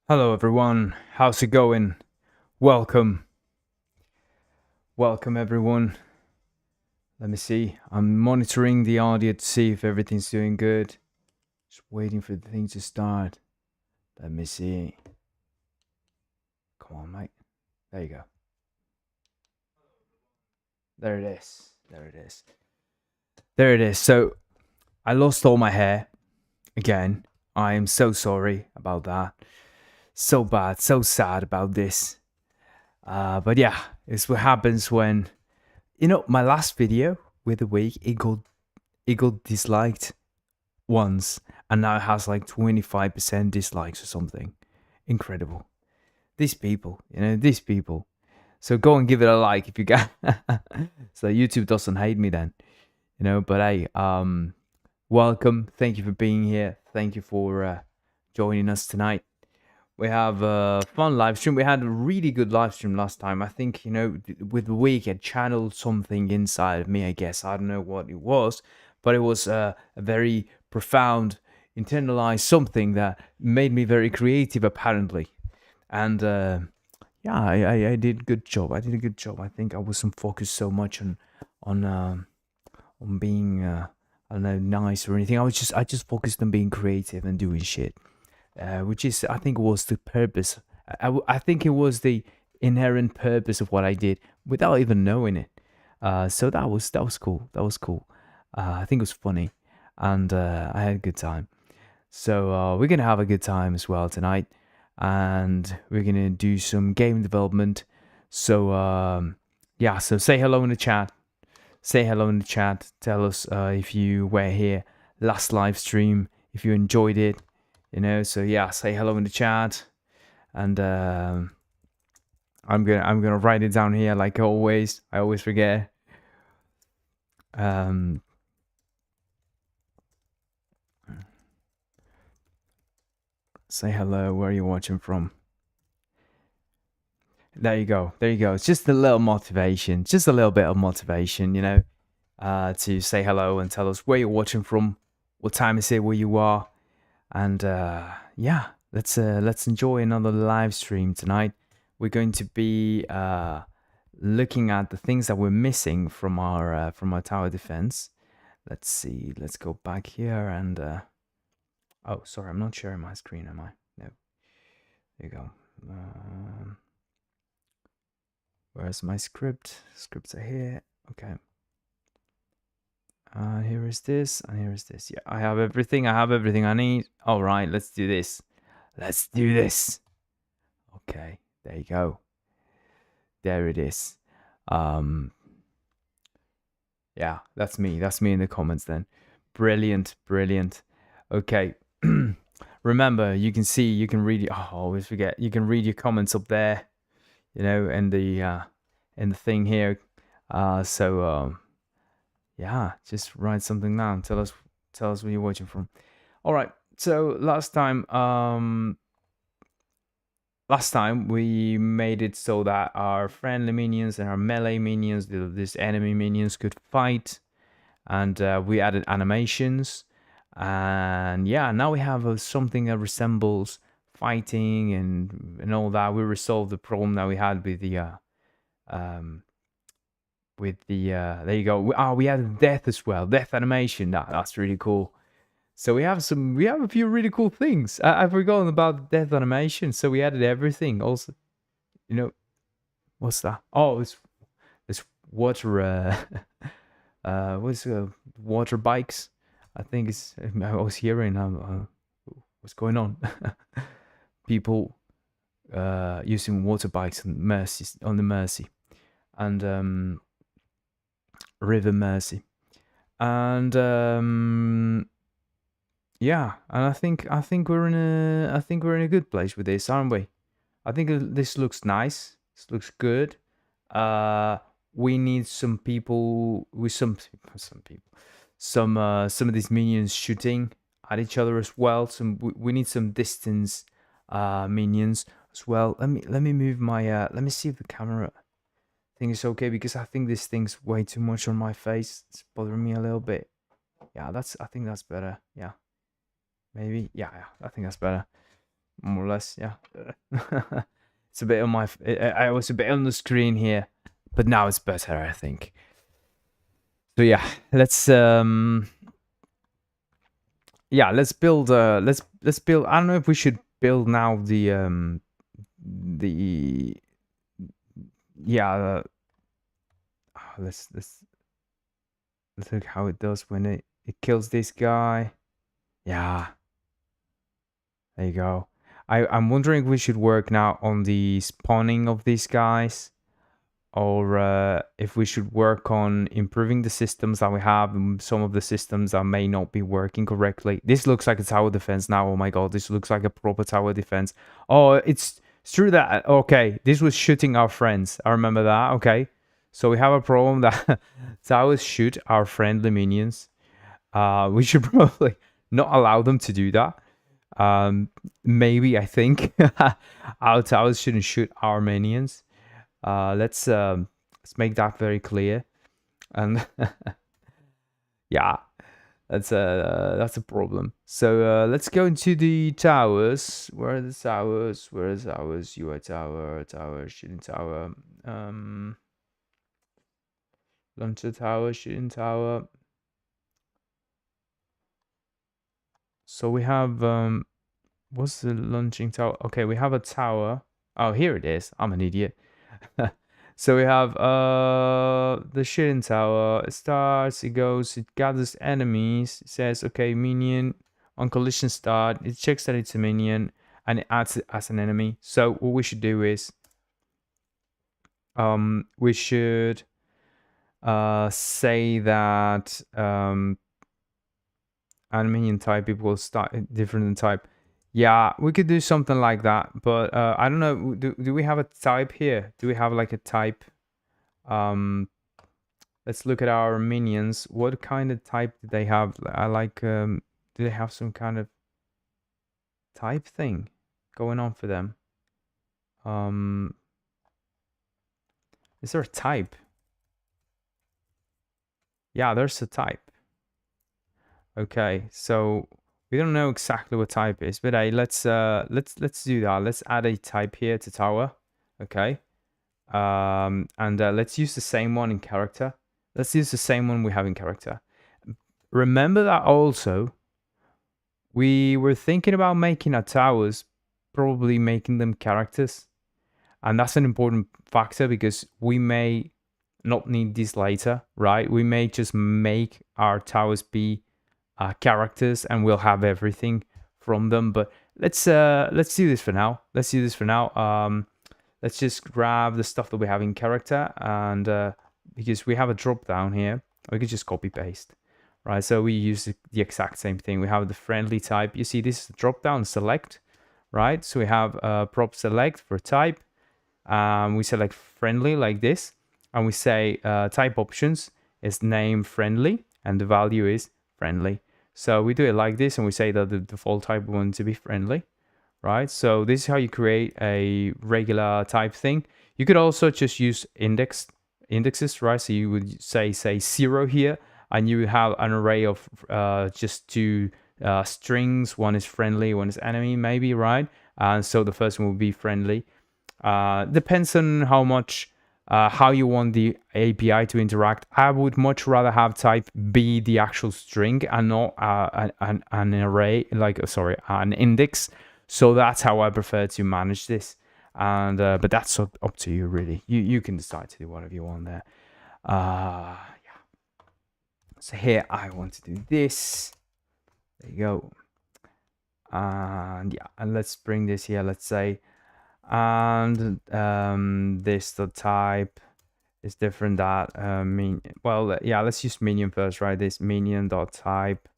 Hello everyone, how's it going? Welcome everyone. Let me see, I'm monitoring the audio to see if everything's doing good. Just waiting for the thing to start. Let me see. Come on, mate. There you go. There it is. So, I lost all my hair. Again, I am so sorry about that. So bad, so sad about this. But yeah, it's what happens when... my last video with the week, it got disliked once, and now it has like 25% dislikes or something. Incredible. These people. So go and give it a like if you can. So YouTube doesn't hate me then. But hey, welcome. Thank you for being here. Thank you for joining us tonight. We have a fun live stream. We had a really good live stream last time. I think, with the week, it channeled something inside of me, I guess. I don't know what it was, but it was a very profound, internalized something that made me very creative, apparently. And yeah, I did a good job. I think I wasn't focused so much on being, I don't know, nice or anything. I just focused on being creative and doing shit. Which is, I think, was the purpose. I think it was the inherent purpose of what I did without even knowing it. So that was cool. I think it was funny, and I had a good time. So we're gonna have a good time as well tonight, and we're gonna do some game development. So yeah, so say hello in the chat. Tell us if you were here last live stream, if you enjoyed it. So yeah, say hello in the chat, and I'm gonna write it down here like always. I always forget. Say hello. Where are you watching from? There you go. It's just a little motivation, just a little bit of motivation, to say hello and tell us where you're watching from, what time is it where you are. And yeah, let's enjoy another live stream tonight. We're going to be looking at the things that we're missing from our tower defense. Let's see. Let's go back here and oh, sorry, I'm not sharing my screen, am I? No. There you go. Where's my script? Scripts are here. Okay. Here is this, and here is this. Yeah, I have everything I need. All right, let's do this. Okay, there you go. There it is. Yeah, that's me in the comments then. Brilliant. Okay. Remember, you can read I always forget. You can read your comments up there, in the thing here. So yeah, just write something down. Tell us where you're watching from. All right. So last time we made it so that our friendly minions and our melee minions, these enemy minions, could fight, and we added animations. And yeah, now we have something that resembles fighting and all that. We resolved the problem that we had with the there you go. We added death as well, death animation. That's really cool. So we have a few really cool things. I've forgotten about death animation, so we added everything. Also, what's that? Oh, it's water. What's water bikes? I think it's. I was hearing what's going on. People using water bikes on the Mersey, and River Mersey, and yeah, and I think we're in a good place with this, aren't we? I think this looks nice. This looks good. We need some people with some of these minions shooting at each other as well. We need some distance minions as well. Let me move my let me see if the camera thing is okay, because I think this thing's way too much on my face. It's bothering me a little bit. Yeah, I think that's better. Yeah, maybe. Yeah, I think that's better. more or less. Yeah. It's a bit on my. I was a bit on the screen here, but now it's better, I think. So yeah, let's let's build. Let's build. I don't know if we should build now the yeah. Let's look how it does when it kills this guy. Yeah, there you go. I'm wondering if we should work now on the spawning of these guys, or if we should work on improving the systems that we have. Some of the systems that may not be working correctly. This looks like a tower defense now. Oh my god, this looks like a proper tower defense. Oh, it's true that, okay, this was shooting our friends. I remember that. Okay, so we have a problem that towers shoot our friendly minions. We should probably not allow them to do that. Maybe, I think our towers shouldn't shoot our minions. Let's make that very clear. And yeah, that's a problem. So let's go into the towers. Where are the towers? Where are the towers? UI tower, shooting tower, launcher tower, shooting tower. So we have what's the launching tower? Okay, we have a tower. Oh, here it is. I'm an idiot. So we have the shooting tower. It starts, it goes, it gathers enemies. It says, okay, minion on collision start. It checks that it's a minion and it adds it as an enemy. So what we should do is we should say that minion type equals start different than type. Yeah, we could do something like that, but I don't know. Do we have a type here? Do we have like a type? Let's look at our minions. What kind of type do they have? I like. Do they have some kind of type thing going on for them? Is there a type? Yeah, there's a type. Okay, so we don't know exactly what type is, but hey, let's do that. Let's add a type here to tower. Okay. And let's use the same one in character. Let's use the same one we have in character. Remember that also we were thinking about making our towers, probably making them characters. And that's an important factor because we may not need this later, right? We may just make our towers be characters and we'll have everything from them. But let's do this for now. Let's do this for now. Let's just grab the stuff that we have in character, and because we have a drop down here, we could just copy paste, right? So we use the exact same thing. We have the friendly type. You see, this is the drop down select, right? So we have prop select for type. We select friendly like this, and we say type options is name friendly, and the value is friendly. So we do it like this, and we say that the default type we want to be friendly. Right, so this is how you create a regular type thing. You could also just use indexes, right? So you would say 0 here, and you would have an array of just two strings. One is friendly, one is enemy, maybe, right? And so the first one will be friendly. Depends on how you want the API to interact. I would much rather have type be the actual string and not an array, an index. So that's how I prefer to manage this, and but that's up to you, really. You can decide to do whatever you want there. Yeah. So here I want to do this. There you go. And yeah, and let's bring this here. Let's say, and this the type is different. That yeah, let's use minion first, right? This minion dot type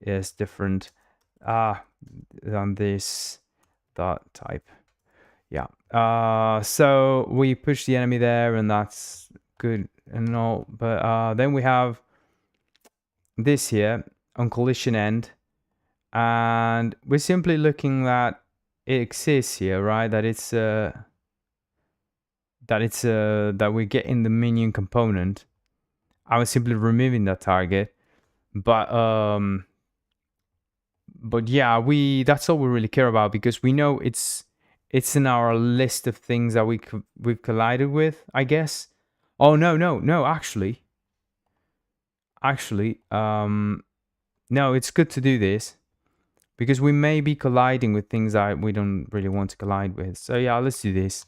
is different than this dot type. Yeah. So we push the enemy there, and that's good and all. But then we have this here on collision end, and we're simply looking at it exists here, right? That we're getting the minion component. I was simply removing that target, but but yeah, that's all we really care about, because we know it's in our list of things that we've collided with, I guess. Oh no, actually, no, it's good to do this, because we may be colliding with things that we don't really want to collide with. So yeah, let's do this.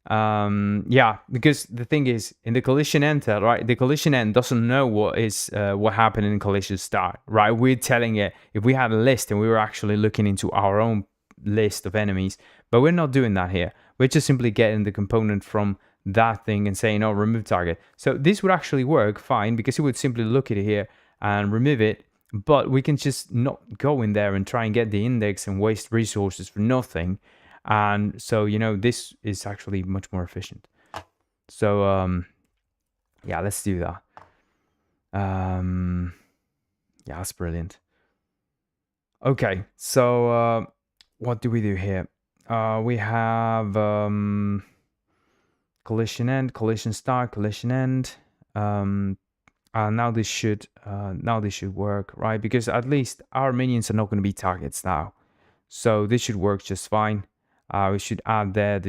Yeah, because the thing is, in the collision end, right, the collision end doesn't know what happened in collision start, right? We're telling it, if we had a list and we were actually looking into our own list of enemies, but we're not doing that here. We're just simply getting the component from that thing and saying, oh, remove target. So this would actually work fine, because it would simply look at it here and remove it, but we can just not go in there and try and get the index and waste resources for nothing. And so, you know, this is actually much more efficient. So yeah, let's do that. Yeah, that's brilliant. Okay, so what do we do here? We have collision end, collision start, collision end. Now this should work, right? Because at least our minions are not going to be targets now, so this should work just fine. We should add there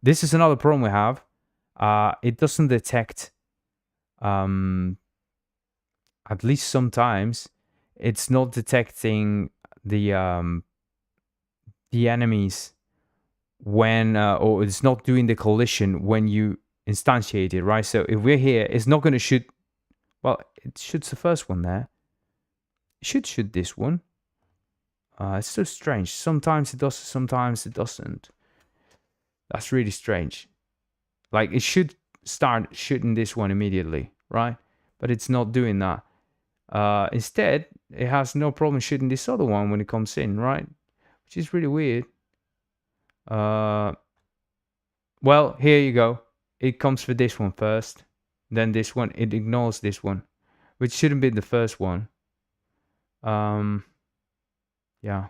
this is another problem we have. It doesn't detect, at least sometimes, it's not detecting the enemies when, or it's not doing the collision when you instantiate it, right? So if we're here, it's not going to shoot. Well, it shoots the first one there. It should shoot this one. It's so strange. Sometimes it does, sometimes it doesn't. That's really strange. Like, it should start shooting this one immediately, right? But it's not doing that. Instead, it has no problem shooting this other one when it comes in, right? Which is really weird. Well, here you go. It comes for this one first. Then this one. It ignores this one, which shouldn't be the first one. Yeah.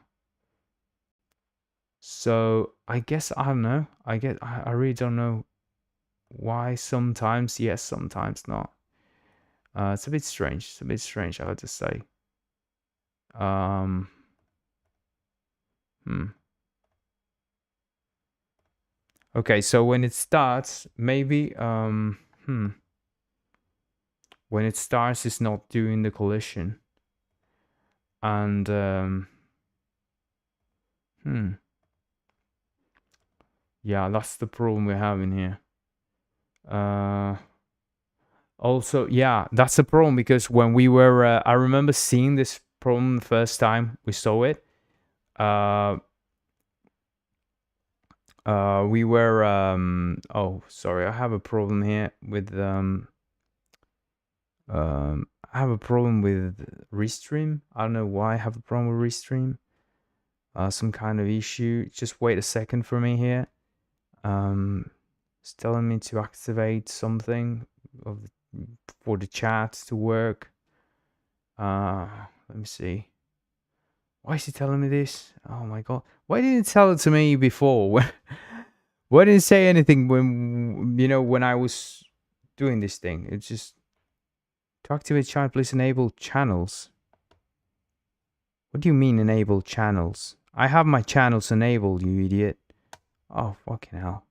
So I guess, I don't know. I really don't know why. Sometimes yes, sometimes not. It's a bit strange. I have to say. Okay, so when it starts, maybe when it starts, it's not doing the collision. And yeah, that's the problem we're having here. Also, yeah, that's the problem, because when we were, I remember seeing this problem the first time we saw it. We were, oh, sorry, I have a problem here with, I have a problem with Restream. I don't know why I have a problem with Restream. Some kind of issue. Just wait a second for me here. It's telling me to activate something for the chat to work. Let me see. Why is he telling me this? Oh my god. Why didn't it tell it to me before? Why didn't it say anything when, you know, when I was doing this thing? It's just, to activate chat, please enable channels. What do you mean enable channels? I have my channels enabled, you idiot. Oh, fucking hell.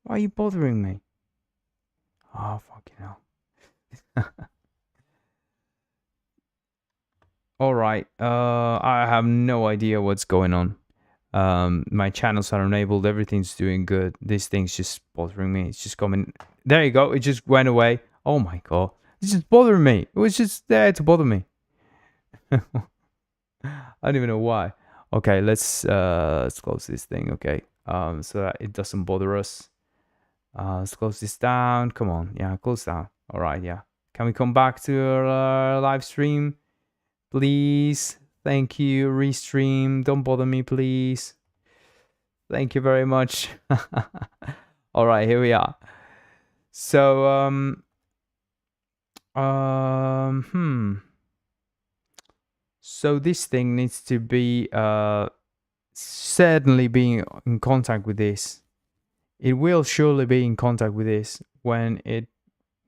Why are you bothering me? Oh, fucking hell. Alright, I have no idea what's going on. My channels are enabled, everything's doing good. This thing's just bothering me. It's just coming. There you go, it just went away. Oh my god. It's just bothering me. It was just there to bother me. I don't even know why. Okay, let's close this thing, okay. So that it doesn't bother us. Let's close this down. Come on, yeah, close down. Alright, yeah. Can we come back to our live stream? Please. Thank you, Restream. Don't bother me, please. Thank you very much. Alright, here we are. So, so this thing needs to be certainly being in contact with this. It will surely be in contact with this when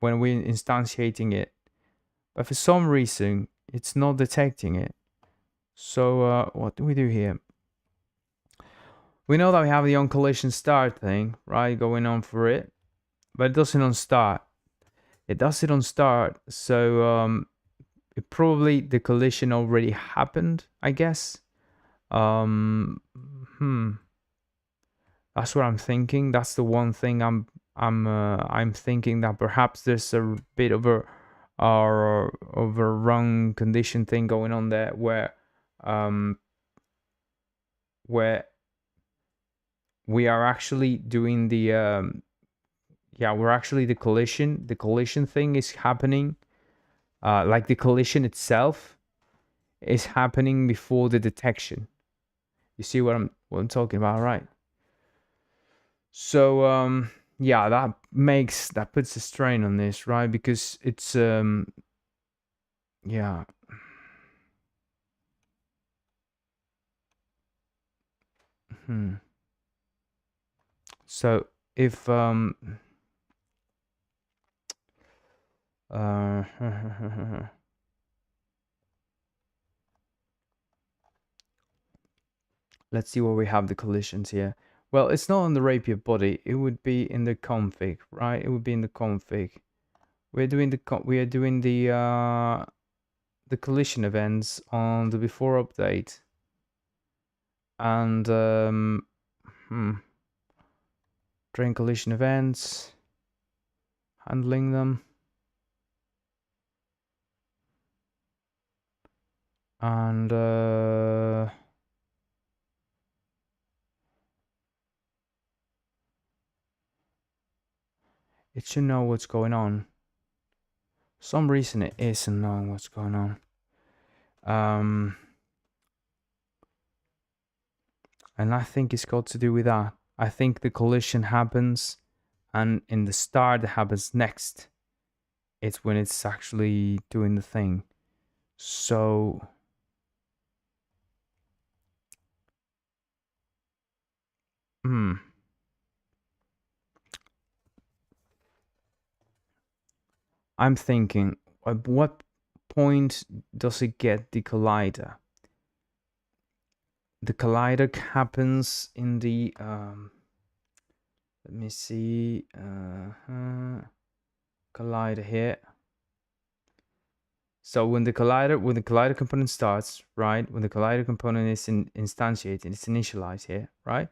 we're instantiating it. But for some reason, it's not detecting it. So what do we do here? We know that we have the on collision start thing, right, going on for it, but it doesn't on start. It does it on start, so it probably the collision already happened, I guess. Um, That's what I'm thinking. That's the one thing I'm thinking, that perhaps there's a bit of a wrong condition thing going on there, where we are actually doing the we're actually the collision thing is happening, like the collision itself is happening before the detection. You see what I'm talking about, right? So yeah, that puts a strain on this, right? Because it's yeah. So if uh let's see where we have the collisions here. Well, it's not on the rapier body. It would be in the config, right? It would be in the config. We are doing the collision events on the before update, and train collision events, handling them, and it should know what's going on. For some reason it isn't knowing what's going on. And I think it's got to do with that. I think the collision happens, and in the start that happens next, it's when it's actually doing the thing. So I'm thinking, at what point does it get the collider? The collider happens in the let me see, collider here. So when the collider component starts, right? When the collider component is instantiated, it's initialized here, right?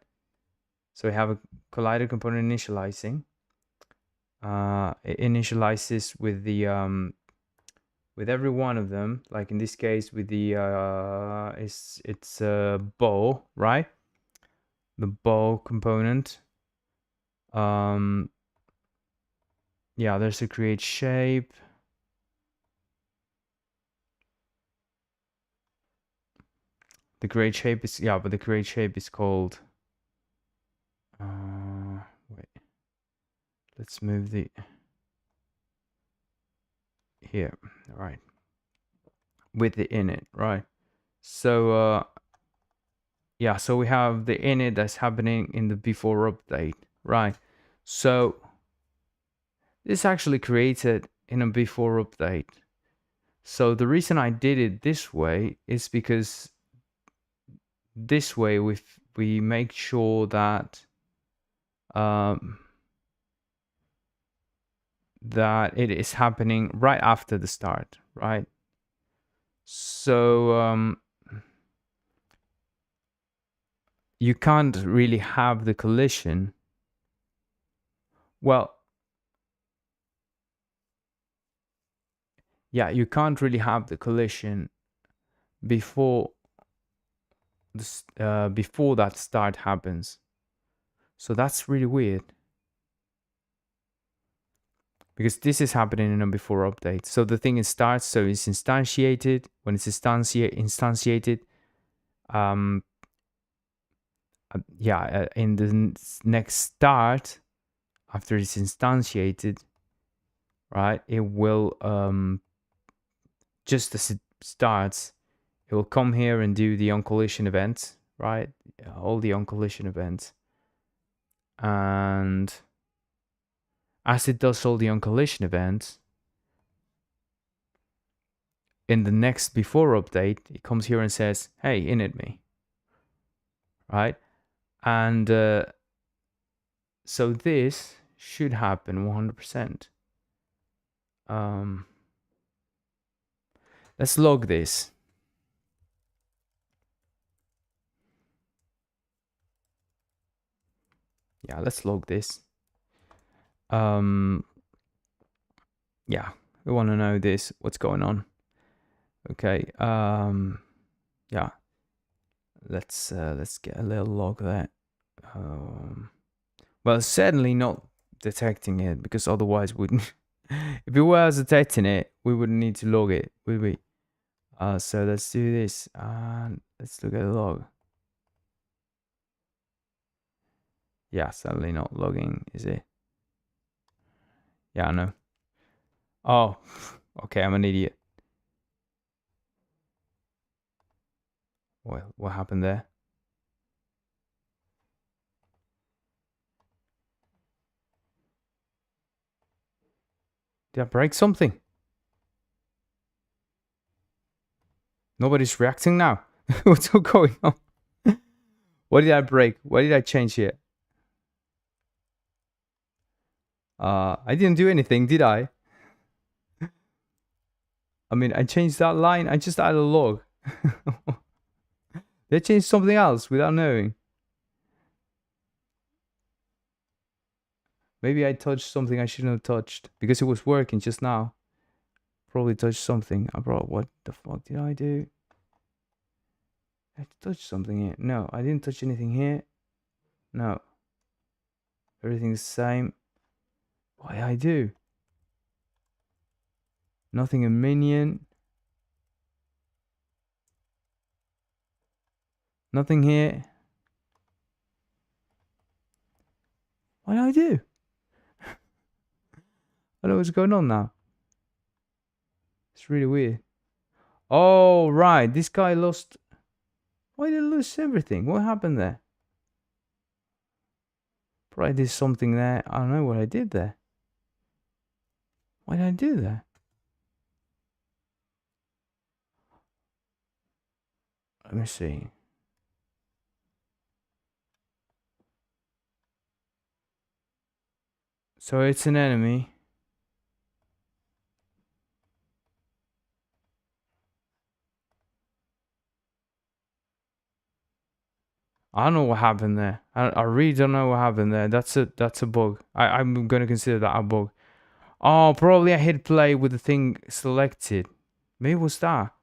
So we have a collider component initializing. It initializes with the with every one of them. Like in this case, with the it's a bow, right? The bow component. Yeah, there's a create shape. The create shape is but the create shape is called. Wait. Let's move the here. All right. With the init, right? So yeah, so we have the init that's happening in the before update, right? So this actually created in a before update. So the reason I did it this way is because this way we make sure that that it is happening right after the start, right? So you can't really have the collision. Well, yeah, you can't really have the collision before this before that start happens. So that's really weird, because this is happening in a before update. So the thing starts, so it's instantiated. When it's instantiated, in the next start, after it's instantiated, right, it will just as it starts, it will come here and do the on collision events, right? All the on collision events. And as it does all the on collision events, in the next before update, it comes here and says, hey, init me. Right? And so this should happen 100%. Let's log this. Yeah, let's log this. Yeah, we want to know this, what's going on. Okay, yeah. Let's get a little log there. Well, certainly not detecting it, because otherwise wouldn't if it was detecting it, we wouldn't need to log it, would we? So let's do this and let's look at the log. Yeah, certainly not logging, is it? Yeah, I know. Oh, okay, I'm an idiot. Well, what happened there? Did I break something? Nobody's reacting now. What's going on? What did I break? What did I change here? I didn't do anything, did I? I mean, I changed that line. I just added a log. They changed something else without knowing. Maybe I touched something I shouldn't have touched because it was working just now. Probably touched something. What the fuck did I do? I touched something here. No, I didn't touch anything here. No. Everything's the same. What did I do? Nothing in minion. Nothing here. What did I do? I don't know what's going on now. It's really weird. Oh, right. This guy lost... Why did he lose everything? What happened there? Probably did something there. I don't know what I did there. Why did I do that? Let me see. So it's an enemy. I don't know what happened there. I really don't know what happened there. That's a bug. I'm gonna consider that a bug. Oh, probably I hit play with the thing selected. Maybe it was that.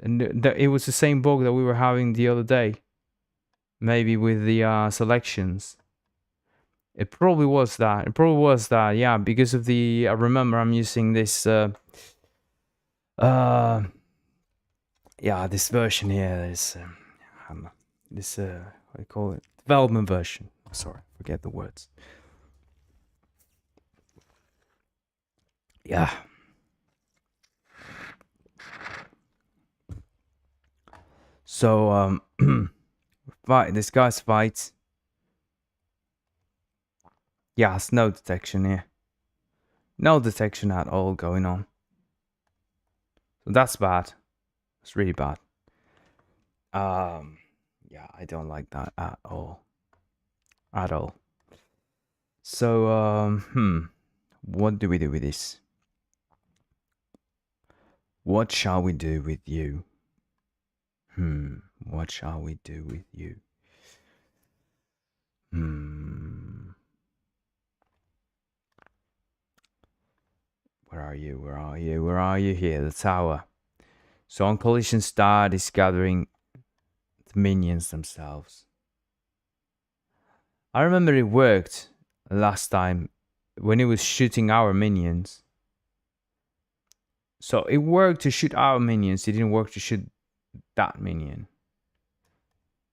And it was the same bug that we were having the other day. Maybe with the selections. It probably was that. It probably was that. Yeah, because of the. I remember I'm using this. Yeah, this version here. This what do you call it? Development version. Sorry, forget the words. Yeah. So fight. This guy's fight. Yeah, it's no detection here. No detection at all going on. So that's bad. It's really bad. Yeah, I don't like that at all. At all. So what do we do with this? What shall we do with you? What shall we do with you? Where are you? Where are you? Where are you? Here, the tower. So on collision start is gathering the minions themselves. I remember it worked last time when it was shooting our minions. So it worked to shoot our minions. It didn't work to shoot that minion.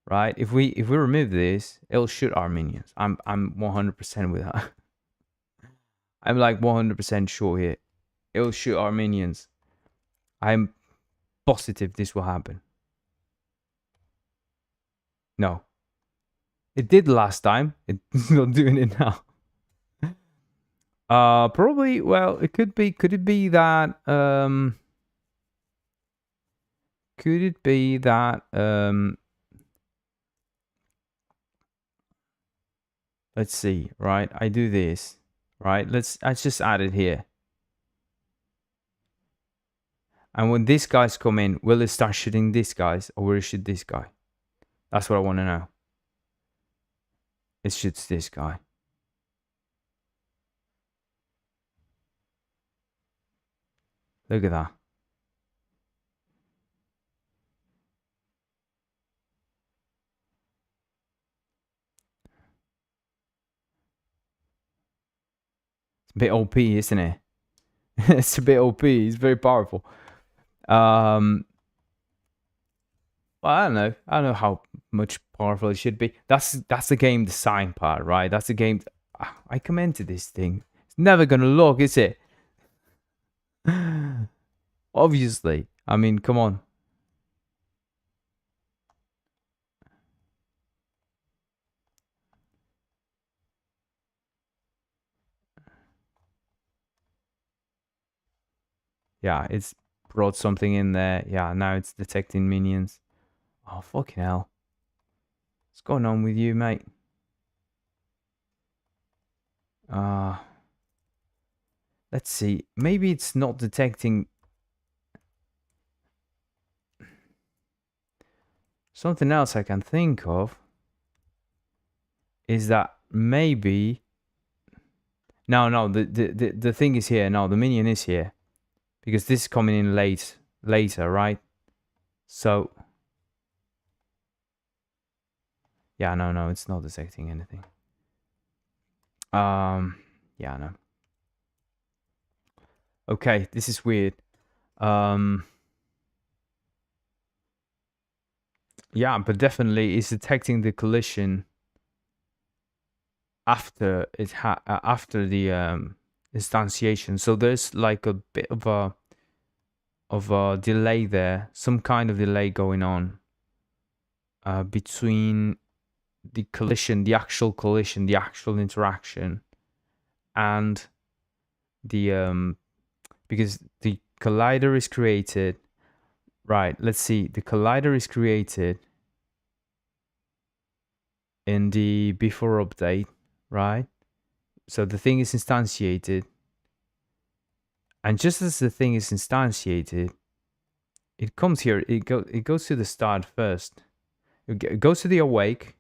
Right? If we remove this, it'll shoot our minions. I'm 100% with that. I'm like 100% sure here. It'll shoot our minions. I'm positive this will happen. No. It did last time. It's not doing it now. Probably, well, it could be that Could it be that let's see, right? I do this, right? Let's just add it here. And when these guys come in, will it start shooting these guys or will it shoot this guy? That's what I want to know. It shoots this guy. Look at that. It's a bit OP, isn't it? It's a bit OP. It's very powerful. Well, I don't know. I don't know how much powerful it should be. That's the game design part, right? That's the game. I commented this thing. It's never gonna look, is it? Obviously. I mean, come on. Yeah, it's brought something in there. Yeah, now it's detecting minions. Oh, fucking hell. What's going on with you, mate? Let's see. Maybe it's not detecting something else I can think of is that maybe no, the thing is here. No, the minion is here. Because this is coming in later, right? So yeah, no, it's not detecting anything. Yeah, no. Okay, this is weird. Yeah, but definitely it's detecting the collision after after the instantiation. So there's like a bit of a delay there, some kind of delay going on between the collision, the actual collision, the actual interaction, and the because the collider is created. Right, let's see. The collider is created in the before update, right? So the thing is instantiated. And just as the thing is instantiated, it comes here. It goes to the start first. It goes to the awake,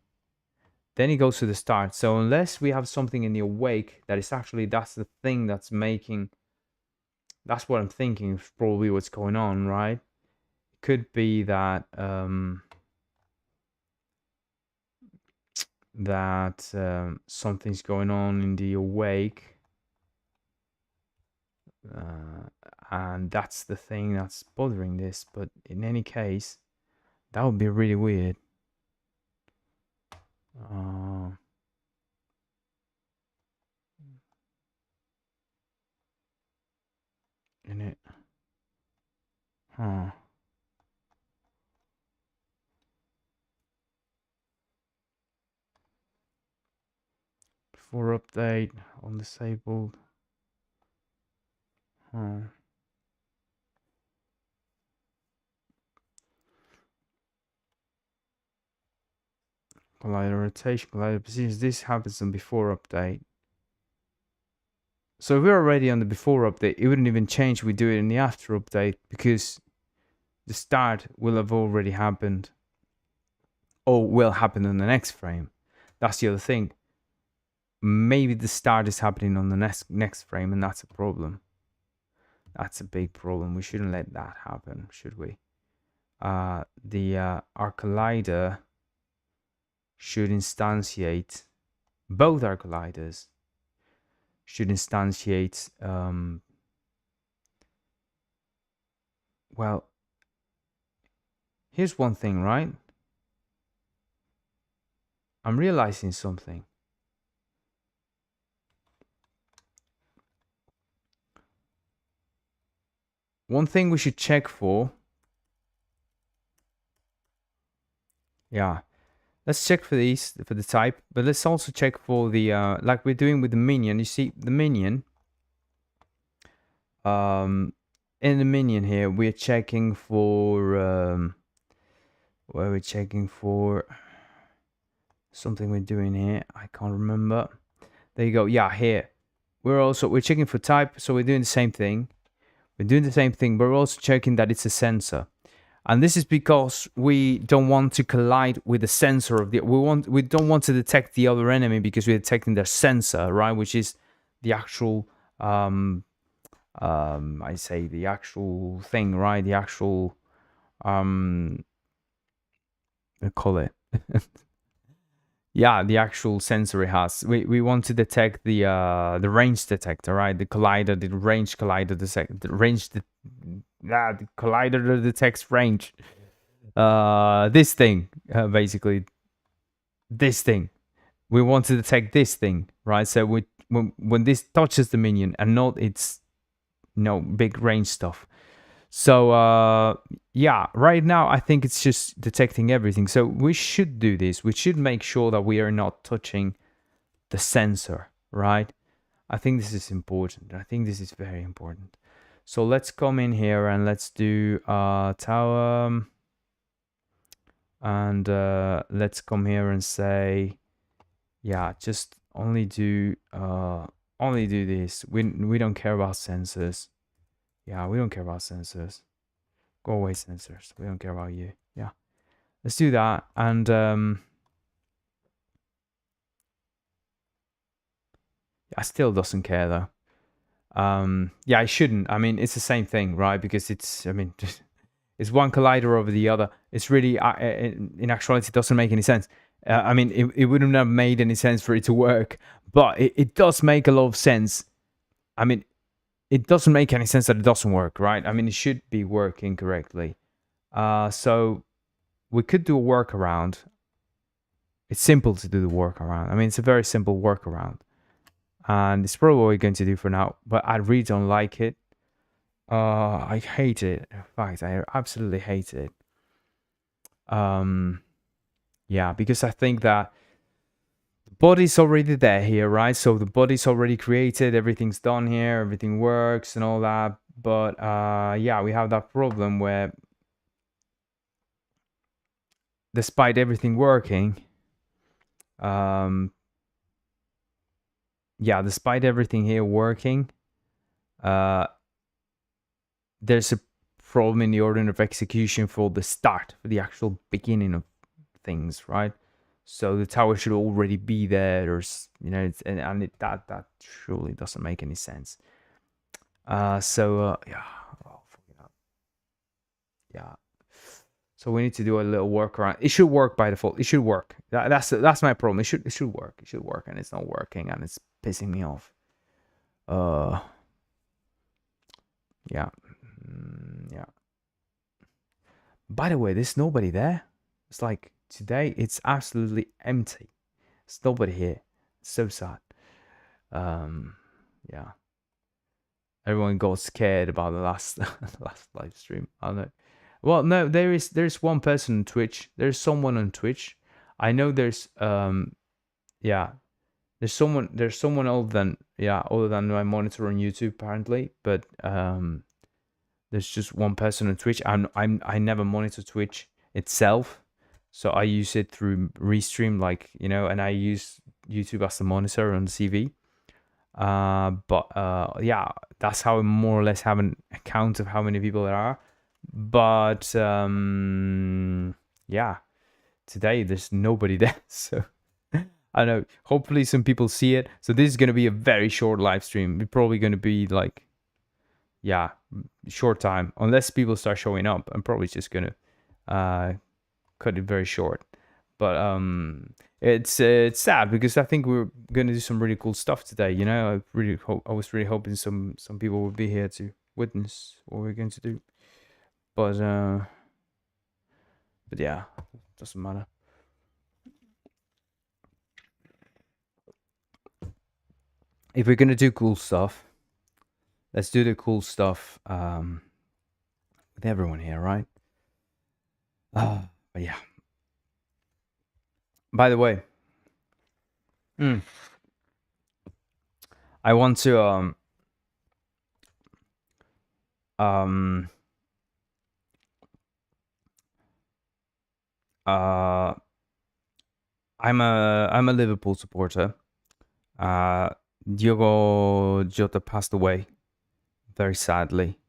then it goes to the start. So unless we have something in the awake that is actually that's the thing that's making. That's what I'm thinking. Probably what's going on, right? It could be that something's going on in the awake, and that's the thing that's bothering this. But in any case, that would be really weird. In it, huh? Before update on disabled, huh? Collider rotation, collider positions. This happens on before update. So if we're already on the before update, it wouldn't even change. We do it in the after update because the start will have already happened, or will happen in the next frame. That's the other thing. Maybe the start is happening on the next frame, and that's a problem. That's a big problem. We shouldn't let that happen, should we? Our collider should instantiate. Both our colliders should instantiate. Well, here's one thing, right? I'm realizing something. One thing we should check for. Yeah, let's check for these, for the type, but let's also check for the, like we're doing with the minion. You see, the minion, in the minion here, we're checking for what are we checking for? Something we're doing here. I can't remember. There you go. Yeah, here. We're checking for type, so we're doing the same thing. We're doing the same thing, but we're also checking that it's a sensor. And this is because we don't want to collide with the sensor of the we don't want to detect the other enemy because we're detecting their sensor, right? Which is the actual I say the actual thing, right? The actual I call it yeah, the actual sensor it has. We want to detect the range detector, right? The collider, the range collider, the range the collider that detects range. This thing, basically, this thing. We want to detect this thing, right? So when this touches the minion and not its big range stuff. So yeah, right now I think it's just detecting everything. So we should do this. We should make sure that we are not touching the sensor, right? I think this is important. I think this is very important. So let's come in here and let's do tower. And let's come here and say, yeah, just only do this. We don't care about sensors. Yeah, we don't care about sensors. Go away, sensors. We don't care about you. Yeah, let's do that. And I still doesn't care though. Yeah, I shouldn't. I mean, it's the same thing, right? Because it's, I mean, it's one collider over the other. It's really, in actuality, it doesn't make any sense. I mean, it wouldn't have made any sense for it to work, but it does make a lot of sense. I mean, it doesn't make any sense that it doesn't work, right? I mean, it should be working correctly. So we could do a workaround. It's simple to do the workaround. I mean, it's a very simple workaround. And it's probably what we're going to do for now, but I really don't like it. I hate it. In fact, I absolutely hate it. Yeah, because I think that the body's already there here, right? So the body's already created, everything's done here, everything works and all that. But yeah, we have that problem where despite everything working, yeah, despite everything here working, there's a problem in the order of execution for the start, for the actual beginning of things, right? So the tower should already be there. There's, that surely doesn't make any sense. Yeah, oh, yeah. So we need to do a little workaround. It should work by default. It should work. That's my problem. It should work. It should work, and it's not working, and it's pissing me off. Yeah, yeah. By the way, there's nobody there. It's like today, it's absolutely empty. There's nobody here. It's so sad. Yeah. Everyone got scared about the last last live stream. I don't know. Well, no, there's one person on Twitch. There's someone on Twitch. I know there's yeah. There's someone other than my monitor on YouTube apparently, but there's just one person on Twitch. I never monitor Twitch itself, so I use it through Restream, and I use YouTube as the monitor on the CV. But yeah, that's how I more or less have an account of how many people there are. But yeah, today there's nobody there, so I don't know. Hopefully some people see it. So this is gonna be a very short live stream. It's probably gonna be like, yeah, short time. Unless people start showing up, I'm probably just gonna cut it very short. But it's sad because I think we're gonna do some really cool stuff today. I was really hoping some people would be here to witness what we're going to do. But yeah, doesn't matter. If we're gonna do cool stuff, let's do the cool stuff with everyone here, right? But yeah. By the way, I want to Um, uh, I'm a Liverpool supporter. Diogo Jota passed away very sadly.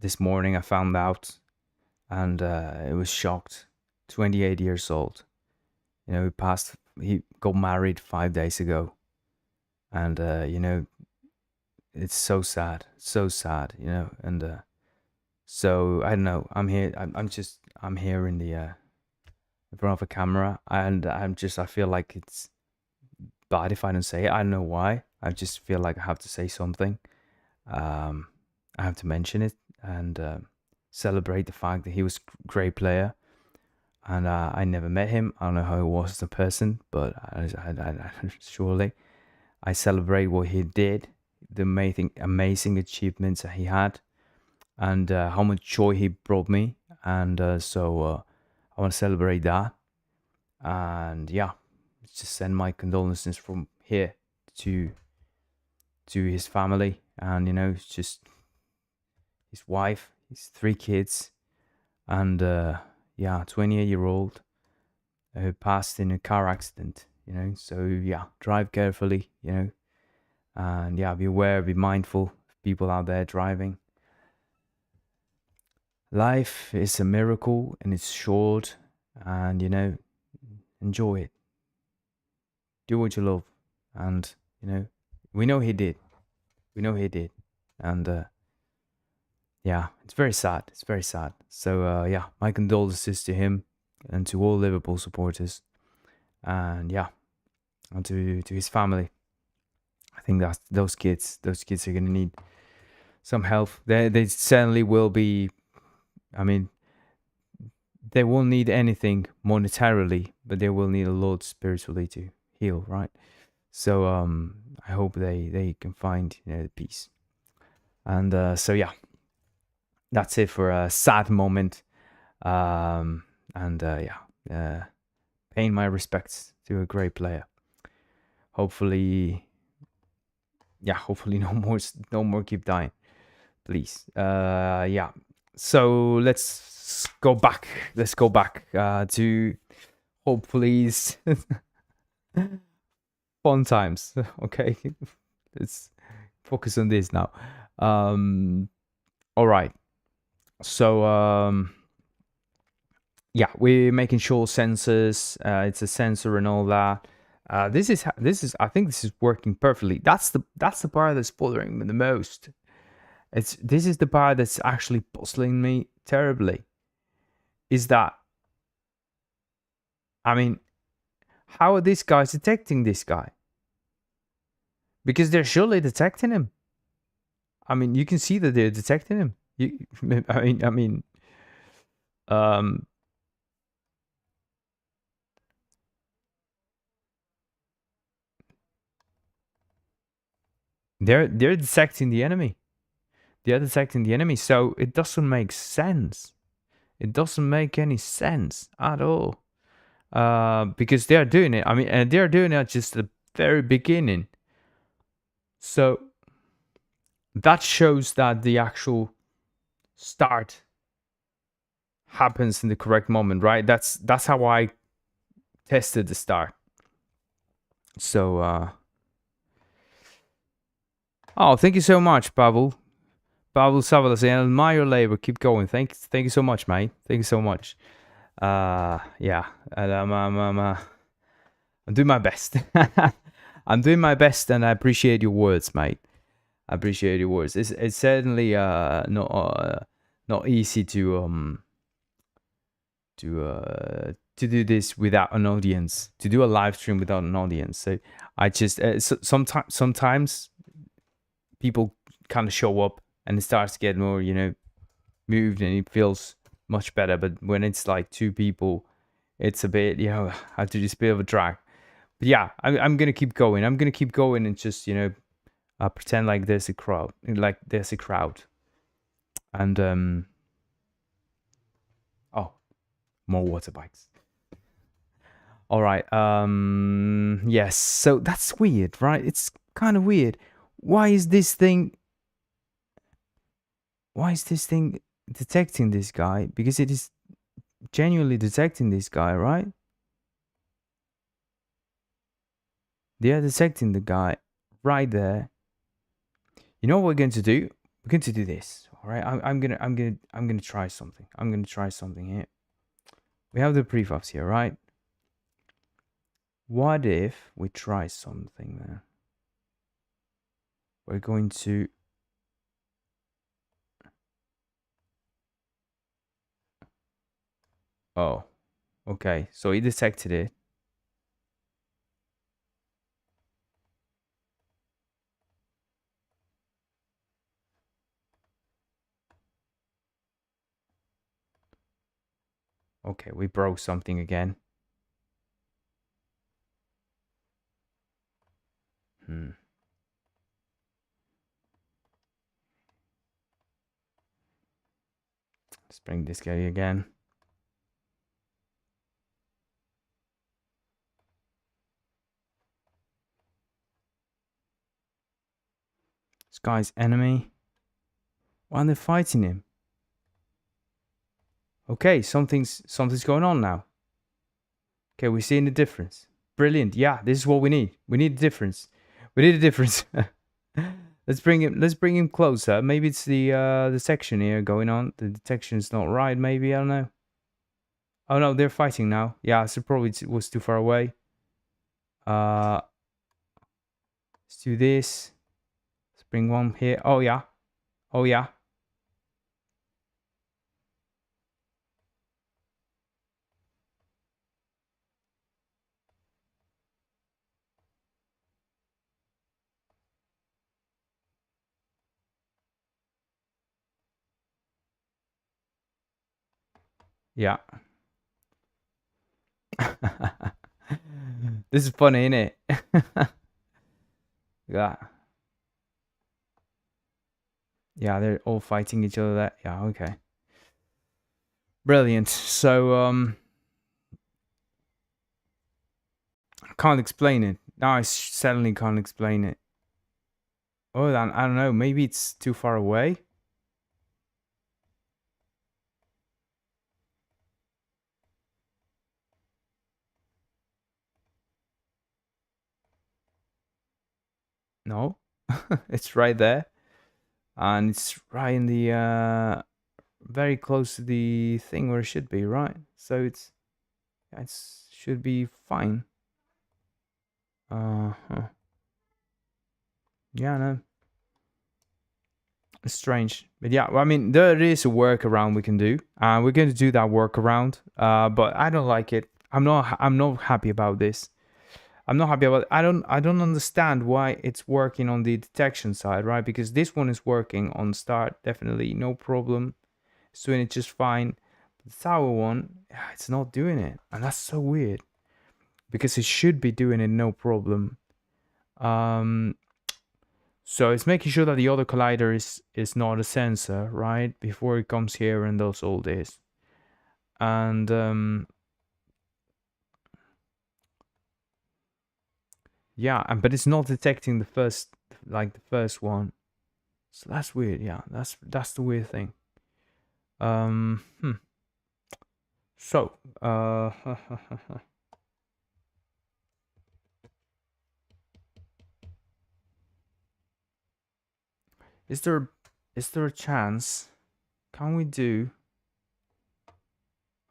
This morning I found out, and it was shocked. 28 years old. You know, he passed. He got married 5 days ago, and it's so sad, so sad. And so I don't know. I'm here. I'm here in the in front of a camera, and I feel like it's bad if I don't say it. I don't know why. I just feel like I have to say something. Um, I have to mention it and celebrate the fact that he was a great player. And I never met him. I don't know how he was as a person, but surely I celebrate what he did, the amazing achievements that he had, and how much joy he brought me. And so I want to celebrate that. And yeah, just send my condolences from here to his family, and just his wife, his 3 kids, and yeah, 28-year-old who passed in a car accident. So yeah, drive carefully. And yeah, be aware, be mindful of people out there driving. Life is a miracle and it's short, and enjoy it. Do what you love, and we know he did. We know he did, and yeah, it's very sad. It's very sad. So yeah, my condolences to him and to all Liverpool supporters, and yeah, and to his family. I think that those kids are gonna need some help. They certainly will be. I mean, they won't need anything monetarily, but they will need a lot spiritually to heal, right? So I hope they can find the peace. And so yeah, that's it for a sad moment. And yeah, paying my respects to a great player. Hopefully, yeah, hopefully no more keep dying, please. Yeah. So let's go back. Let's go back to hopefully fun times. Okay, let's focus on this now. All right. So yeah, we're making sure sensors. It's a sensor and all that. This is I think this is working perfectly. That's the part that's bothering me the most. This is the part that's actually puzzling me terribly. Is that, I mean, how are these guys detecting this guy? Because they're surely detecting him. I mean, you can see that they're detecting him. I mean, they're detecting the enemy. They're detecting the enemy, so it doesn't make sense. It doesn't make any sense at all. Because they're doing it. I mean, and they're doing it just at the very beginning. So that shows that the actual start happens in the correct moment, right? That's how I tested the start. So oh, thank you so much, Pavel Savalas. I admire your labor. Keep going. Thank you so much, mate. Thank you so much. Yeah, and I'm doing my best. I'm doing my best, and I appreciate your words, mate. I appreciate your words. It's certainly not easy to do this without an audience, to do a live stream without an audience. So I just sometimes people kind of show up and it starts to get more moved, and it feels much better. But when it's like 2 people, it's a bit I have to just a bit of a drag. But yeah, I'm gonna keep going. I'm gonna keep going and just pretend like there's a crowd, and oh, more water bikes. All right. Yes. So that's weird, right? It's kind of weird. Why is this thing Why is this thing detecting this guy? Because it is genuinely detecting this guy, right? They are detecting the guy right there. You know what we're going to do? We're going to do this. All right. I'm gonna try something. I'm gonna try something here. We have the prefabs here, right? What if we try something there? We're going to oh, okay. So he detected it. Okay, we broke something again. Let's bring this guy again. This guy's enemy. Why are they fighting him? Okay, something's going on now. Okay, we're seeing the difference. Brilliant. Yeah, this is what we need. We need a difference. We need a difference. Let's bring him closer. Maybe it's the section here going on. The detection's not right, maybe, I don't know. Oh no, they're fighting now. Yeah, so probably it was too far away. Let's do this. Let's bring one here. Oh yeah. Oh yeah. Yeah. This is funny, isn't it? Yeah. Yeah, they're all fighting each other there. Yeah, okay. Brilliant. So I can't explain it. No, I certainly can't explain it. Oh, I don't know. Maybe it's too far away. No, it's right there, and it's right in the very close to the thing where it should be, right? So it should be fine. Huh. Yeah, no. It's strange, but yeah, well, I mean, there is a workaround we can do, and we're going to do that workaround. But I don't like it. I'm not happy about this. I'm not happy about it. I don't understand why it's working on the detection side, right? Because this one is working on start, definitely no problem. It's doing it just fine. The tower one, it's not doing it, and that's so weird because it should be doing it no problem. So it's making sure that the other collider is not a sensor, right? Before it comes here and does all this. And yeah, but it's not detecting the first one. So that's weird. Yeah, that's the weird thing. Hmm. So, is there a chance? Can we do?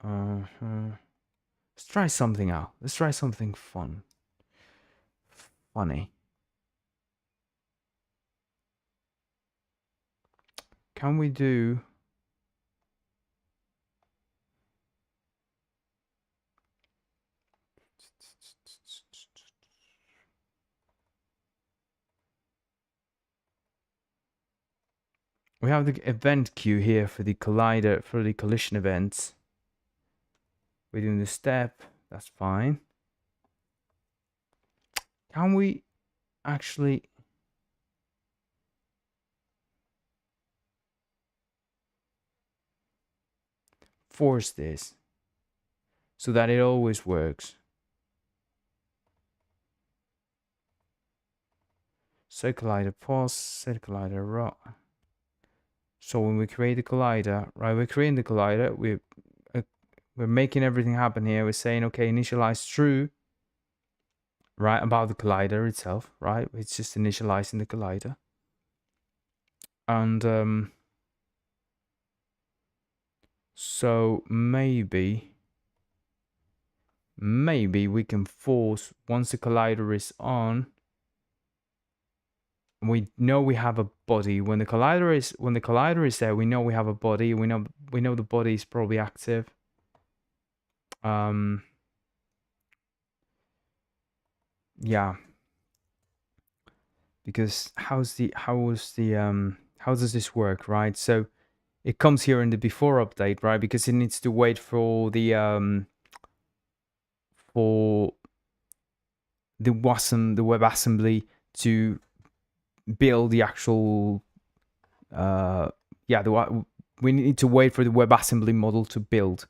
Let's try something out. Let's try something funny. Can we do? We have the event queue here for the collider, for the collision events. We're doing the step, that's fine. Can we actually force this so that it always works? Set collider pause, set collider raw. So when we create a collider, right, we're creating the collider, we're making everything happen here. We're saying, okay, initialize true, right, about the collider itself, right? It's just initializing the collider. And so maybe we can force, once the collider is on, we know we have a body. When the collider is there, we know we have a body. We know the body is probably active. Yeah. Because how does this work, right? So it comes here in the before update, right? Because it needs to wait for the WebAssembly to build the actual we need to wait for the WebAssembly model to build,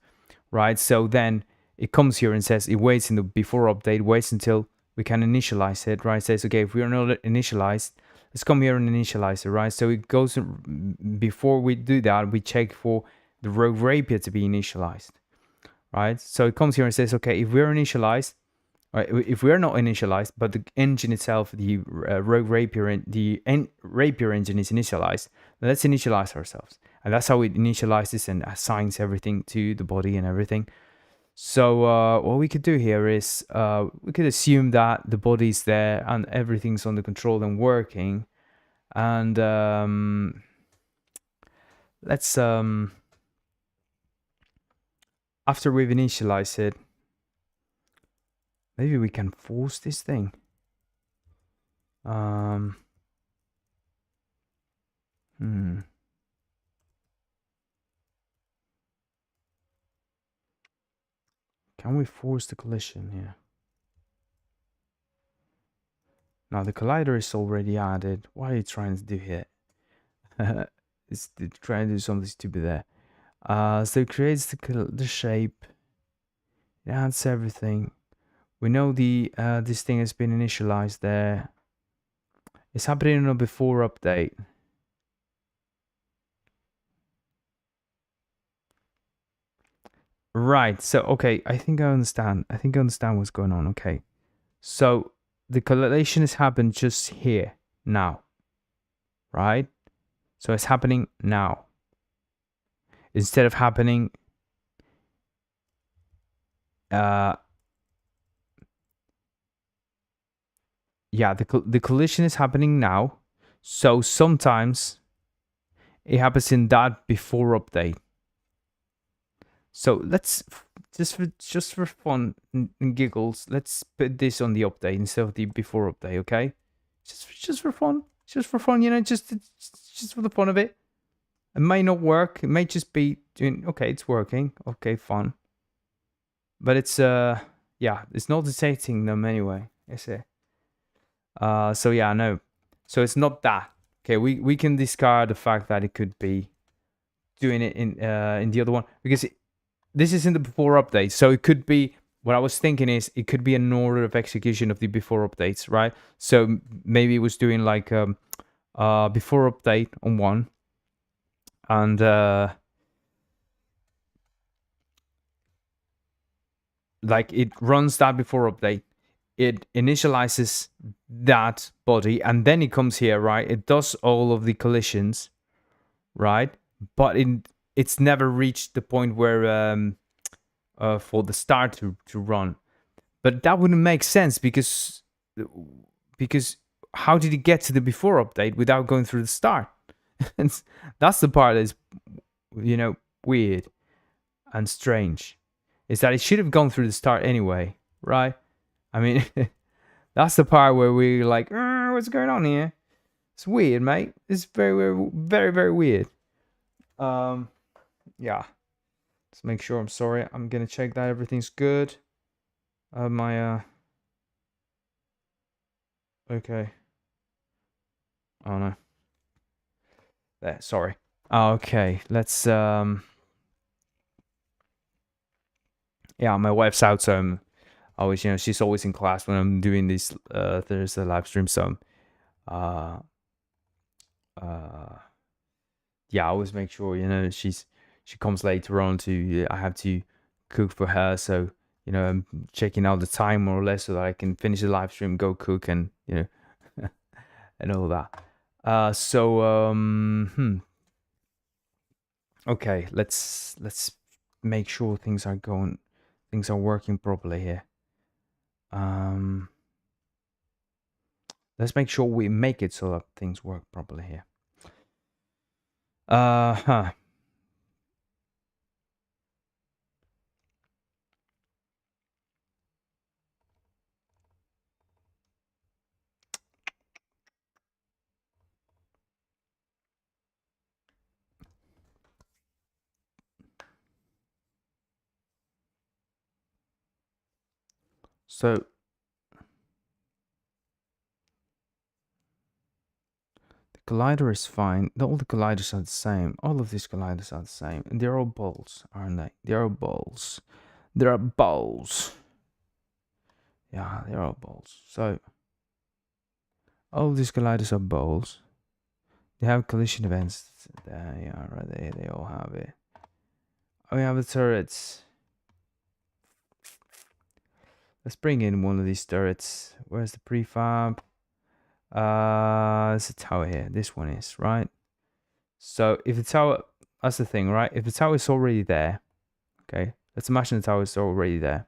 right? So then it comes here and says it waits in the before update, waits until we can initialize it, right? It says, okay, if we are not initialized, let's come here and initialize it, right? So it goes, before we do that, we check for the Rogue Rapier to be initialized, right? So it comes here and says, okay, if we're initialized, right, if we're not initialized, but the engine itself, the Rogue Rapier, Rapier engine is initialized, let's initialize ourselves. And that's how it initializes and assigns everything to the body and everything. So what we could do here is we could assume that the body's there and everything's under control and working. And let's after we've initialized it, maybe we can force this thing. Can we force the collision here? Now the collider is already added. What are you trying to do here? It's trying to do something stupid there. So it creates the shape. It adds everything. We know the this thing has been initialized there. It's happening on a before update. Right. So okay, I think I understand. I think I understand what's going on. Okay. So the collation has happened just here now. Right? So it's happening now. Instead of happening yeah, the collision is happening now. So sometimes it happens in that before update. So let's just for fun and giggles, let's put this on the update instead of the before update, okay? Just for fun, you know, just for the fun of it. It may not work. It may just be doing okay. It's working. Okay, fun. But it's yeah, it's not detecting them anyway. Is it? So yeah, no. So it's not that. Okay, we can discard the fact that it could be doing it in the other one because this is in the before update. So it could be, what I was thinking is it could be an order of execution of the before updates, right? So maybe it was doing like before update on one, and like it runs that before update. It initializes that body, and then it comes here, right? It does all of the collisions, right? But it's never reached the point where for the start to run. But that wouldn't make sense because how did it get to the before update without going through the start? And that's the part that's, you know, weird and strange. Is that it should have gone through the start anyway, right? I mean, that's the part where we're like, what's going on here? It's weird, mate. It's very, very, very weird. Yeah. Let's make sure. I'm sorry. I'm gonna check that everything's good. Okay. Oh no. There. Sorry. Okay. Let's yeah, my wife's out, so I'm always, you know, she's always in class when I'm doing this Thursday live stream. So yeah, I always make sure, you know, she comes later on to, I have to cook for her. So, you know, I'm checking out the time more or less so that I can finish the live stream, go cook, and, you know, and all that. Okay, let's make sure things are working properly here. Let's make sure we make it so that things work properly here. Huh. So the collider is fine. All the colliders are the same. All of these colliders are the same. And they're all balls, aren't they? They're all balls. There are balls. Yeah, they're all balls. So all of these colliders are balls. They have collision events. There, yeah, right there. They all have it. Oh, we have the turrets. Let's bring in one of these turrets. Where's the prefab? There's a tower here. This one is, right? So if the tower, that's the thing, right? If the tower is already there, okay, let's imagine the tower is already there,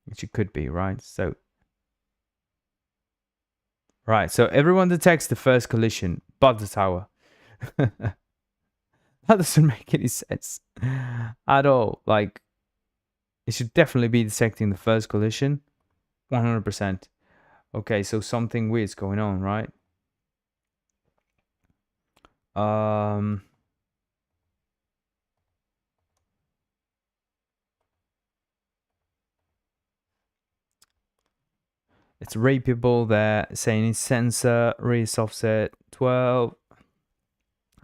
which it could be, right? So, right, so everyone detects the first collision, but the tower. That doesn't make any sense at all. Like, it should definitely be detecting the first collision, 100%. Okay, so something weird's going on, right? It's rapeable there, saying it's sensor, race offset 12.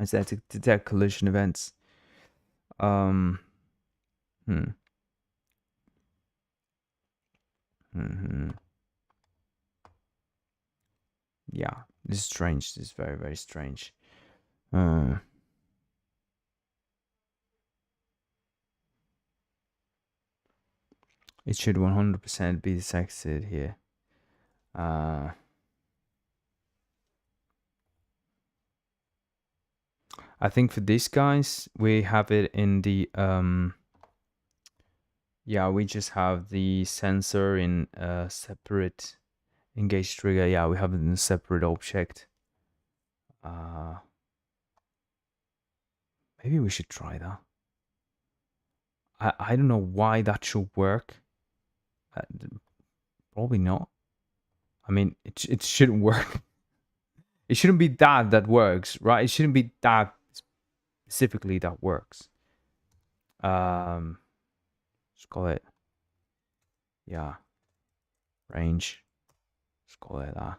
I said to detect collision events. Hmm. Yeah, this is strange. This is very, very strange. It should 100% be detected here. I think for these guys, we have it in the yeah, we just have the sensor in a separate engaged trigger. Yeah, we have it in a separate object. Maybe we should try that. I don't know why that should work. Probably not. I mean, it shouldn't work. It shouldn't be that works, right? It shouldn't be that specifically that works. Let's call it, yeah, range. Let's call it that.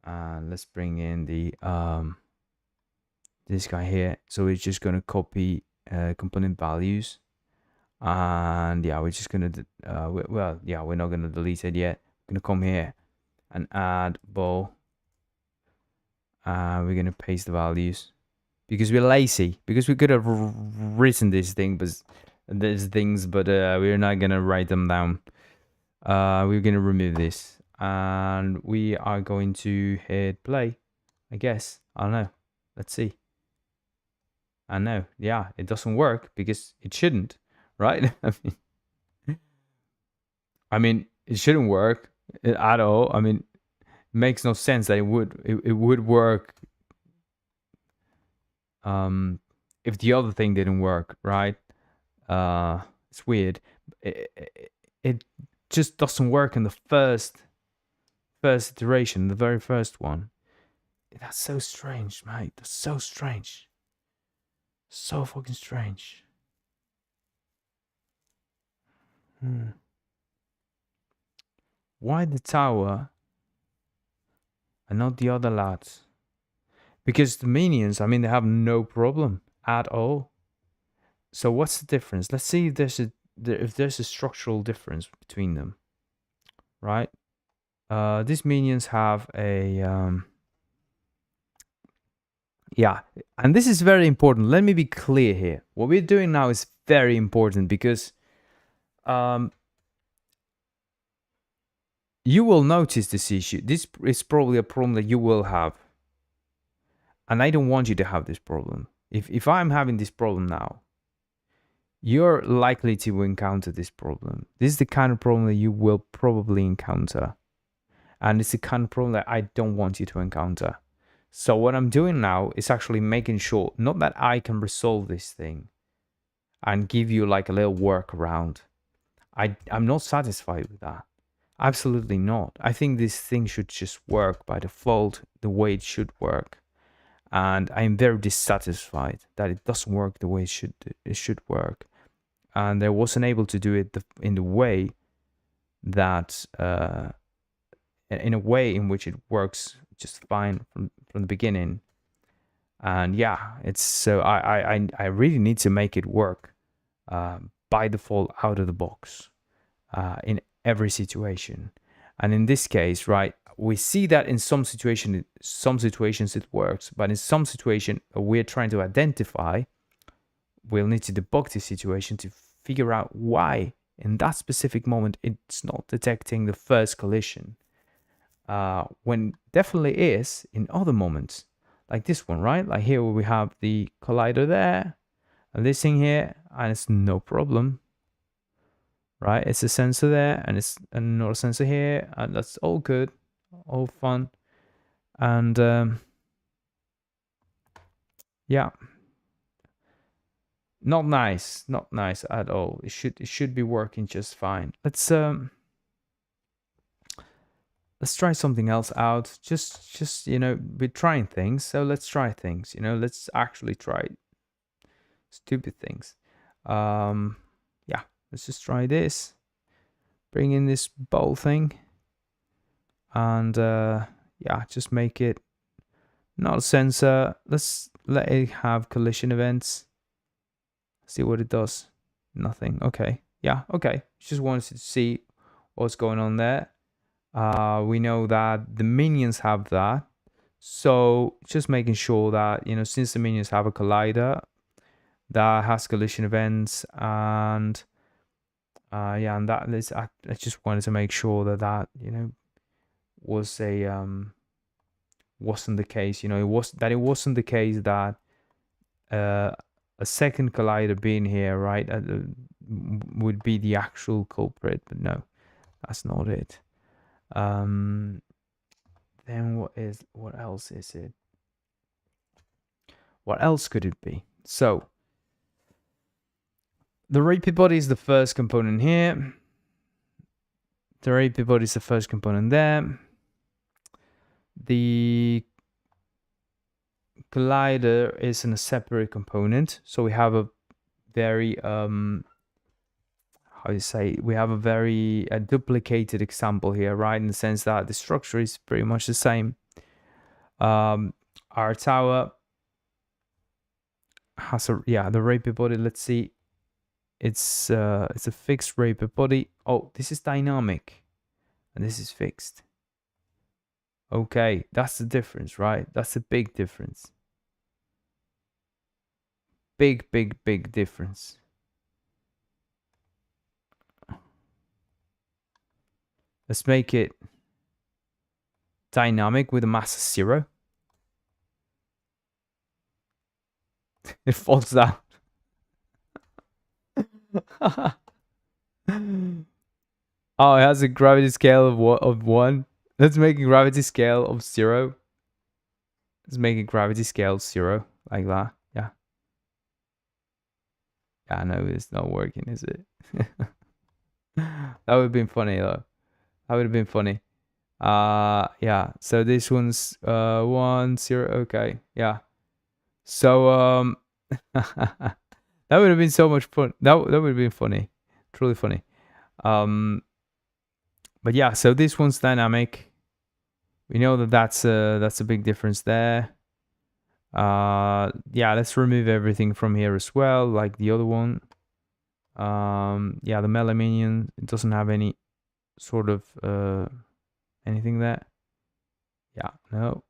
And let's bring in the this guy here. So we're just gonna copy component values, and yeah, we're just gonna well, yeah, we're not gonna delete it yet. We're gonna come here and add bow. We're gonna paste the values because we're lazy. Because we could have written this thing, but we're not gonna write them down. We're gonna remove this, and we are going to hit play. I guess, I don't know. Let's see. I know, yeah, it doesn't work because it shouldn't, right? I mean, it shouldn't work at all. I mean, it makes no sense that it would work if the other thing didn't work, right? It's weird. It just doesn't work in the first iteration, the very first one. That's so strange, mate. That's so strange. So fucking strange. Why the tower and not the other lads? Because the minions, I mean, they have no problem at all. So what's the difference? Let's see if there's a structural difference between them, right? These minions have a Yeah, and this is very important. Let me be clear here. What we're doing now is very important because you will notice this issue. This is probably a problem that you will have. And I don't want you to have this problem. If I'm having this problem now, you're likely to encounter this problem. This is the kind of problem that you will probably encounter. And it's the kind of problem that I don't want you to encounter. So what I'm doing now is actually making sure, not that I can resolve this thing and give you like a little workaround. I'm not satisfied with that. Absolutely not. I think this thing should just work by default the way it should work. And I'm very dissatisfied that it doesn't work the way it should work. And I wasn't able to do it in the way that in a way in which it works just fine from the beginning. And yeah, it's so I really need to make it work by default out of the box in every situation. And in this case, right, we see that in some situations it works, but in some situation we're trying to identify, we'll need to debug the situation to figure out why in that specific moment it's not detecting the first collision, when definitely is in other moments, like this one, right? Like here where we have the collider there and this thing here, and it's no problem, right? It's a sensor there and it's another sensor here, and that's all good, all fun. And yeah, not nice at all. It should be working just fine. Let's try something else out. Just you know, we're trying things, so let's try things. You know, let's actually try stupid things. Yeah, let's just try this. Bring in this bowl thing, and yeah, just make it not a sensor. Let's let it have collision events. See what it does. Nothing. Okay. Yeah. Okay. Just wanted to see what's going on there. We know that the minions have that, so just making sure that, you know, since the minions have a collider that has collision events, and yeah, and that is, I just wanted to make sure that you know was a wasn't the case. You know, it wasn't the case that a second collider being here, right, would be the actual culprit. But no, that's not it. Then what else is it? What else could it be? So the repeat body is the first component here. The repeat body is the first component there. The collider is in a separate component, so we have a very how you say, we have a very duplicated example here, right? In the sense that the structure is pretty much the same. Our tower has a, yeah, the repeat body. Let's see, it's a fixed repeat body. Oh, this is dynamic and this is fixed. Okay, that's the difference, right? That's a big difference. Big difference. Let's make it dynamic with a mass of 0. It falls down. Oh, it has a gravity scale of 1. Let's make a gravity scale of 0. Let's make a gravity scale 0, like that. Yeah. Yeah, no, it's not working, is it? That would have been funny though. That would have been funny. Yeah. So this one's 1 0. Okay. Yeah. So that would have been so much fun. That would have been funny, truly funny. But yeah. So this one's dynamic. We know that that's a big difference there. Yeah. Let's remove everything from here as well, like the other one. Yeah, the melee minion, it doesn't have any sort of anything there. Yeah, no.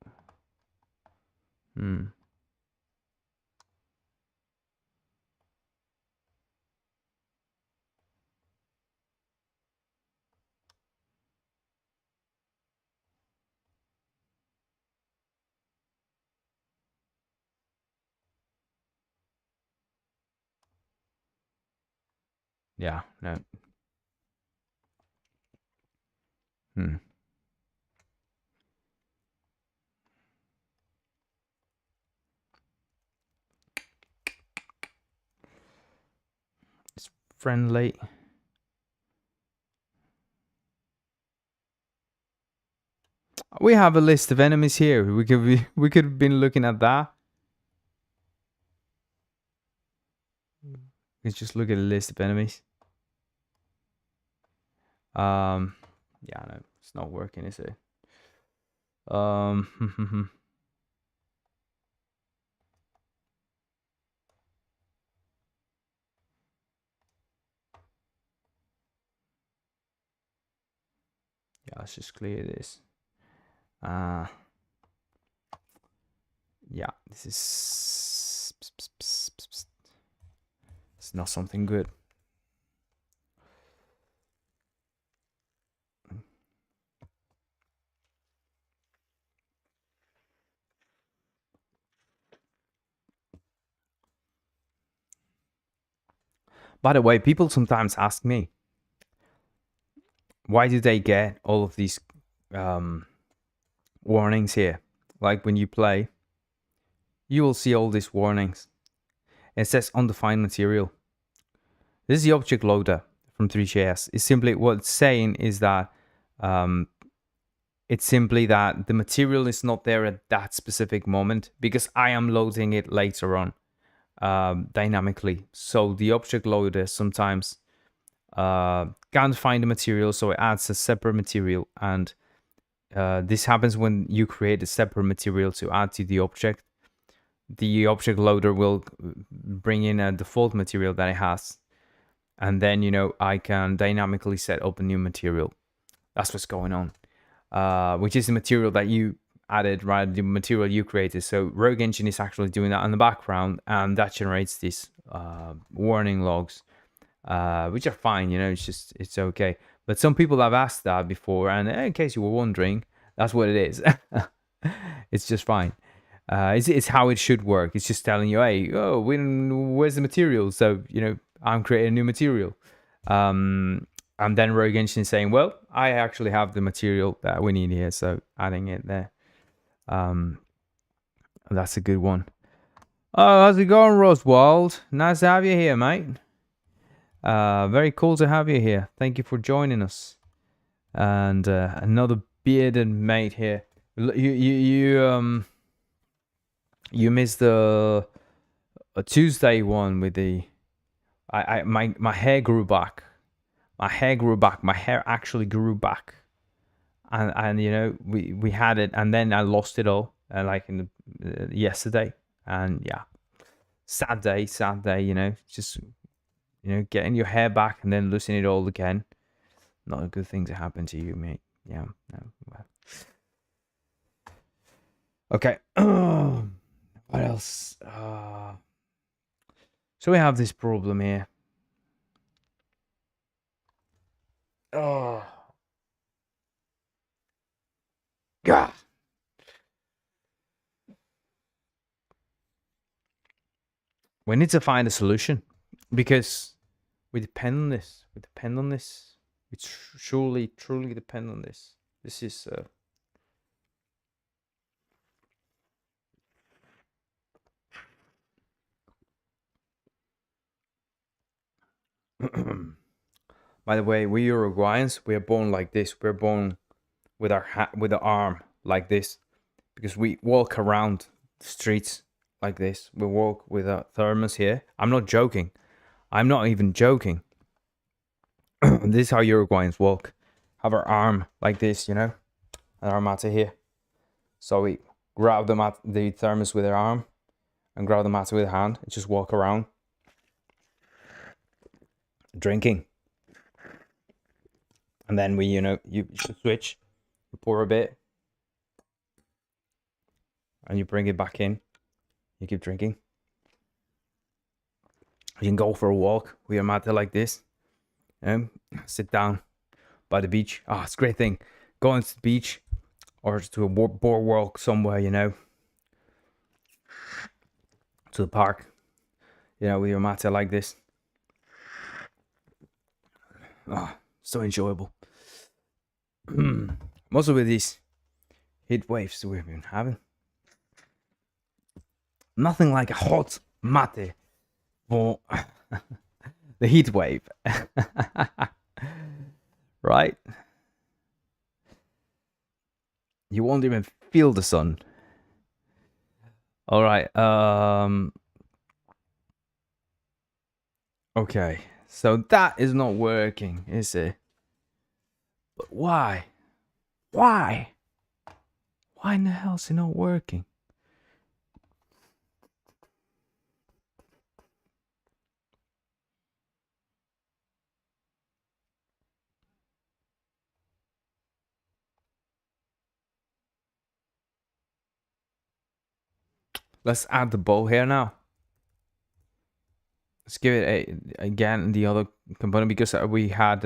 Yeah, no. Hmm. It's friendly. We have a list of enemies here. We could have been looking at that. Let's just look at a list of enemies. Yeah, no, it's not working, is it? Yeah, let's just clear this. Yeah, this is it's not something good. By the way, people sometimes ask me, why do they get all of these warnings here? Like when you play, you will see all these warnings. It says undefined material. This is the object loader from Three.js. It's simply what it's saying is that it's simply that the material is not there at that specific moment because I am loading it later on dynamically. So the object loader sometimes can't find the material, so it adds a separate material. And this happens when you create a separate material to add to the object. The object loader will bring in a default material that it has. And then, I can dynamically set up a new material. That's what's going on. Which is the material that you added, right? The material you created. So Rogue Engine is actually doing that in the background, and that generates these warning logs, which are fine. It's okay. But some people have asked that before, and in case you were wondering, that's what it is. It's just fine. It's how it should work. It's just telling you, hey, where's the material? So I'm creating a new material. And then Rogue Engine is saying, well, I actually have the material that we need here, so adding it there. That's a good one. Oh, how's it going, Roswald? Nice to have you here, mate. Very cool to have you here. Thank you for joining us. And another bearded mate here. You missed the a Tuesday one with the my hair grew back. My hair actually grew back, and we had it, and then I lost it all, like in the yesterday, and yeah, sad day. Just getting your hair back and then losing it all again. Not a good thing to happen to you, mate. Yeah. No. Okay. What else? So we have this problem here. Oh. God. We need to find a solution because we depend on this. We truly depend on this. This is By the way, we Uruguayans, we are born like this. We're born with with the arm like this because we walk around the streets like this. We walk with a thermos here. I'm not joking. I'm not even joking. This is how Uruguayans walk. Have our arm like this, and our matter here. So we grab the thermos with our arm and grab the matter with a hand and just walk around drinking. And then we, you switch, you pour a bit, and you bring it back in. You keep drinking. You can go for a walk with your matter like this. Sit down by the beach. It's a great thing. Going to the beach or to a boardwalk somewhere, to the park, with your matter like this. So enjoyable. Mostly with these heat waves we've been having. Nothing like a hot mate for the heat wave. Right? You won't even feel the sun. All right. Okay. So that is not working, is it? But why? Why? Why in the hell is it not working? Let's add the bow here now. Let's give it again the other component because we had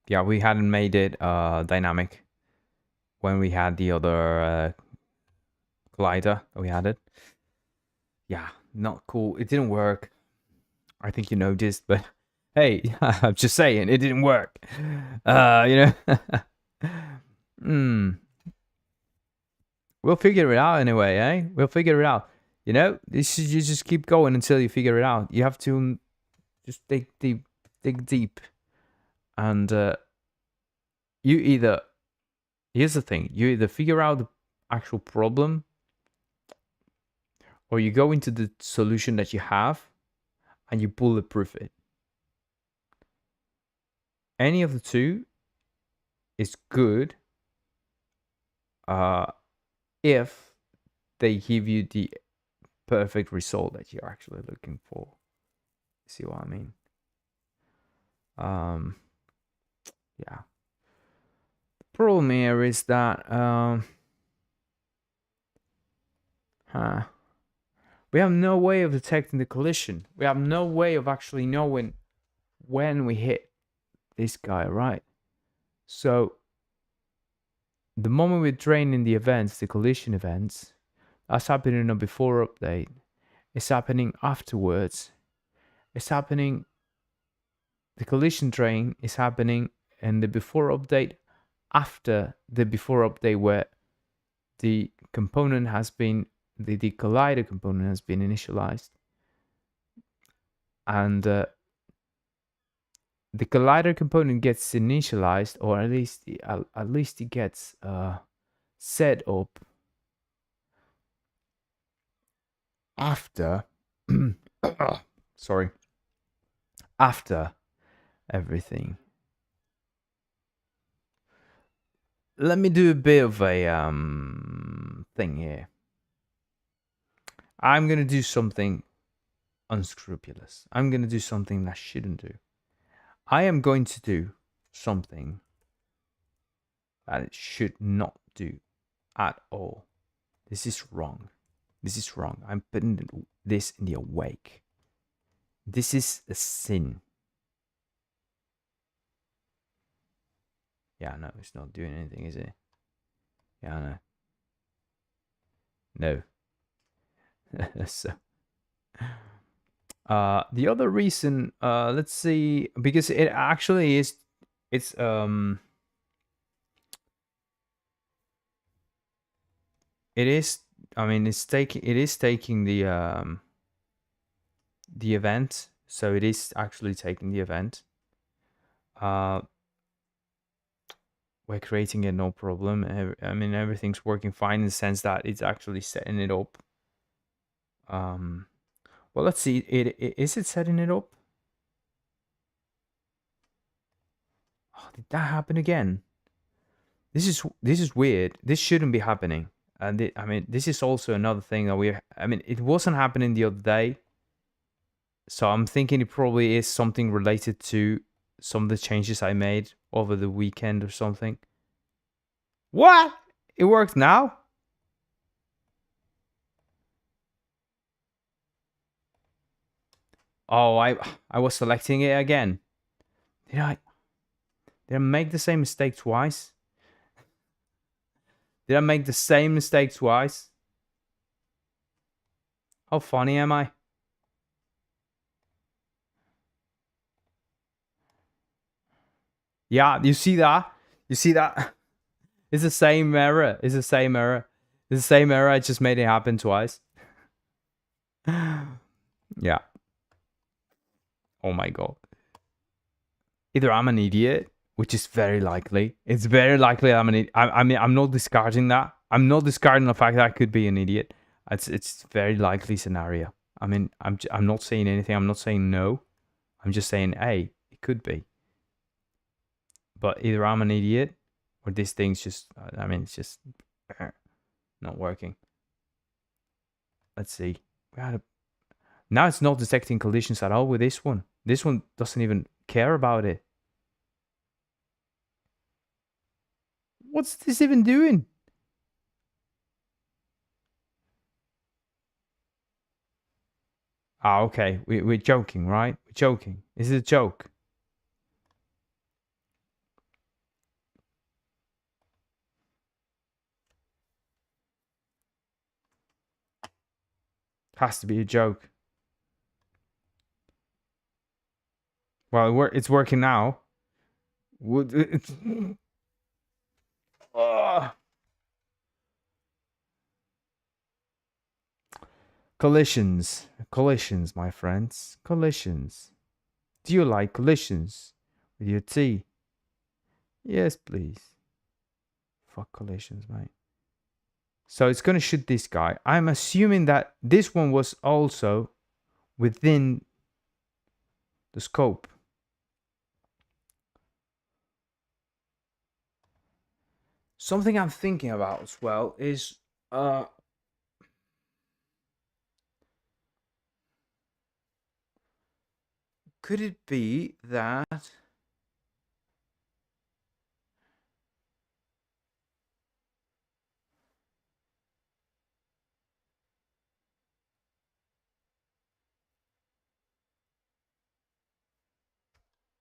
yeah, we hadn't made it dynamic when we had the other collider. We had it. Yeah, not cool. It didn't work. I think you noticed, but hey, I'm just saying it didn't work. You know. We'll figure it out anyway, eh? We'll figure it out. You know, you just keep going until you figure it out. You have to just dig deep, and you either. Here's the thing: you either figure out the actual problem, or you go into the solution that you have, and you bulletproof it. Any of the two is good. If they give you the perfect result that you're actually looking for. See what I mean? Yeah. The problem here is that we have no way of detecting the collision. We have no way of actually knowing when we hit this guy, right? So the moment we're draining the events, the collision events, that's happening in a before update. It's happening afterwards. It's happening. The collision drain is happening in the before update after the before update where the component has been, the collider component has been initialized. And the collider component gets initialized, or at least it gets set up after sorry, after everything. Let me do a bit of a thing here. I'm gonna do something unscrupulous. I'm gonna do something that I shouldn't do. I am going to do something that it should not do at all. This is wrong. This is wrong. I'm putting this in the awake. This is a sin. Yeah, no, it's not doing anything, is it? Yeah, no. No. So, the other reason, let's see, because it actually is, it's it is. I mean, it is taking the event, so it is actually taking the event. We're creating it, no problem. I mean, everything's working fine in the sense that it's actually setting it up. Well, let's see. Is it setting it up? Oh, did that happen again? This is weird. This shouldn't be happening. And I mean, this is also another thing that I mean, it wasn't happening the other day. So I'm thinking it probably is something related to some of the changes I made over the weekend or something. What? It works now? Oh, I was selecting it again. Did I make the same mistake twice? Did I make the same mistake twice? How funny am I? Yeah, you see that? You see that? It's the same error. It's the same error. It's the same error. I just made it happen twice. Yeah. Oh my god. Either I'm an idiot, which is very likely. It's very likely I'm an idiot. I mean, I'm not discarding that. I'm not discarding the fact that I could be an idiot. It's very likely scenario. I mean, I'm not saying anything. I'm not saying no. I'm just saying, hey, it could be. But either I'm an idiot or this thing's just, I mean, it's just not working. Let's see. Now it's not detecting collisions at all with this one. This one doesn't even care about it. What's this even doing? Ah, okay. We're joking, right? We're joking. Is it a joke? Has to be a joke. Well, it's working now. Collisions. Collisions, my friends. Collisions. Do you like collisions with your tea? Yes, please. Fuck collisions, mate. So it's going to shoot this guy. I'm assuming that this one was also within the scope. Something I'm thinking about as well is could it be that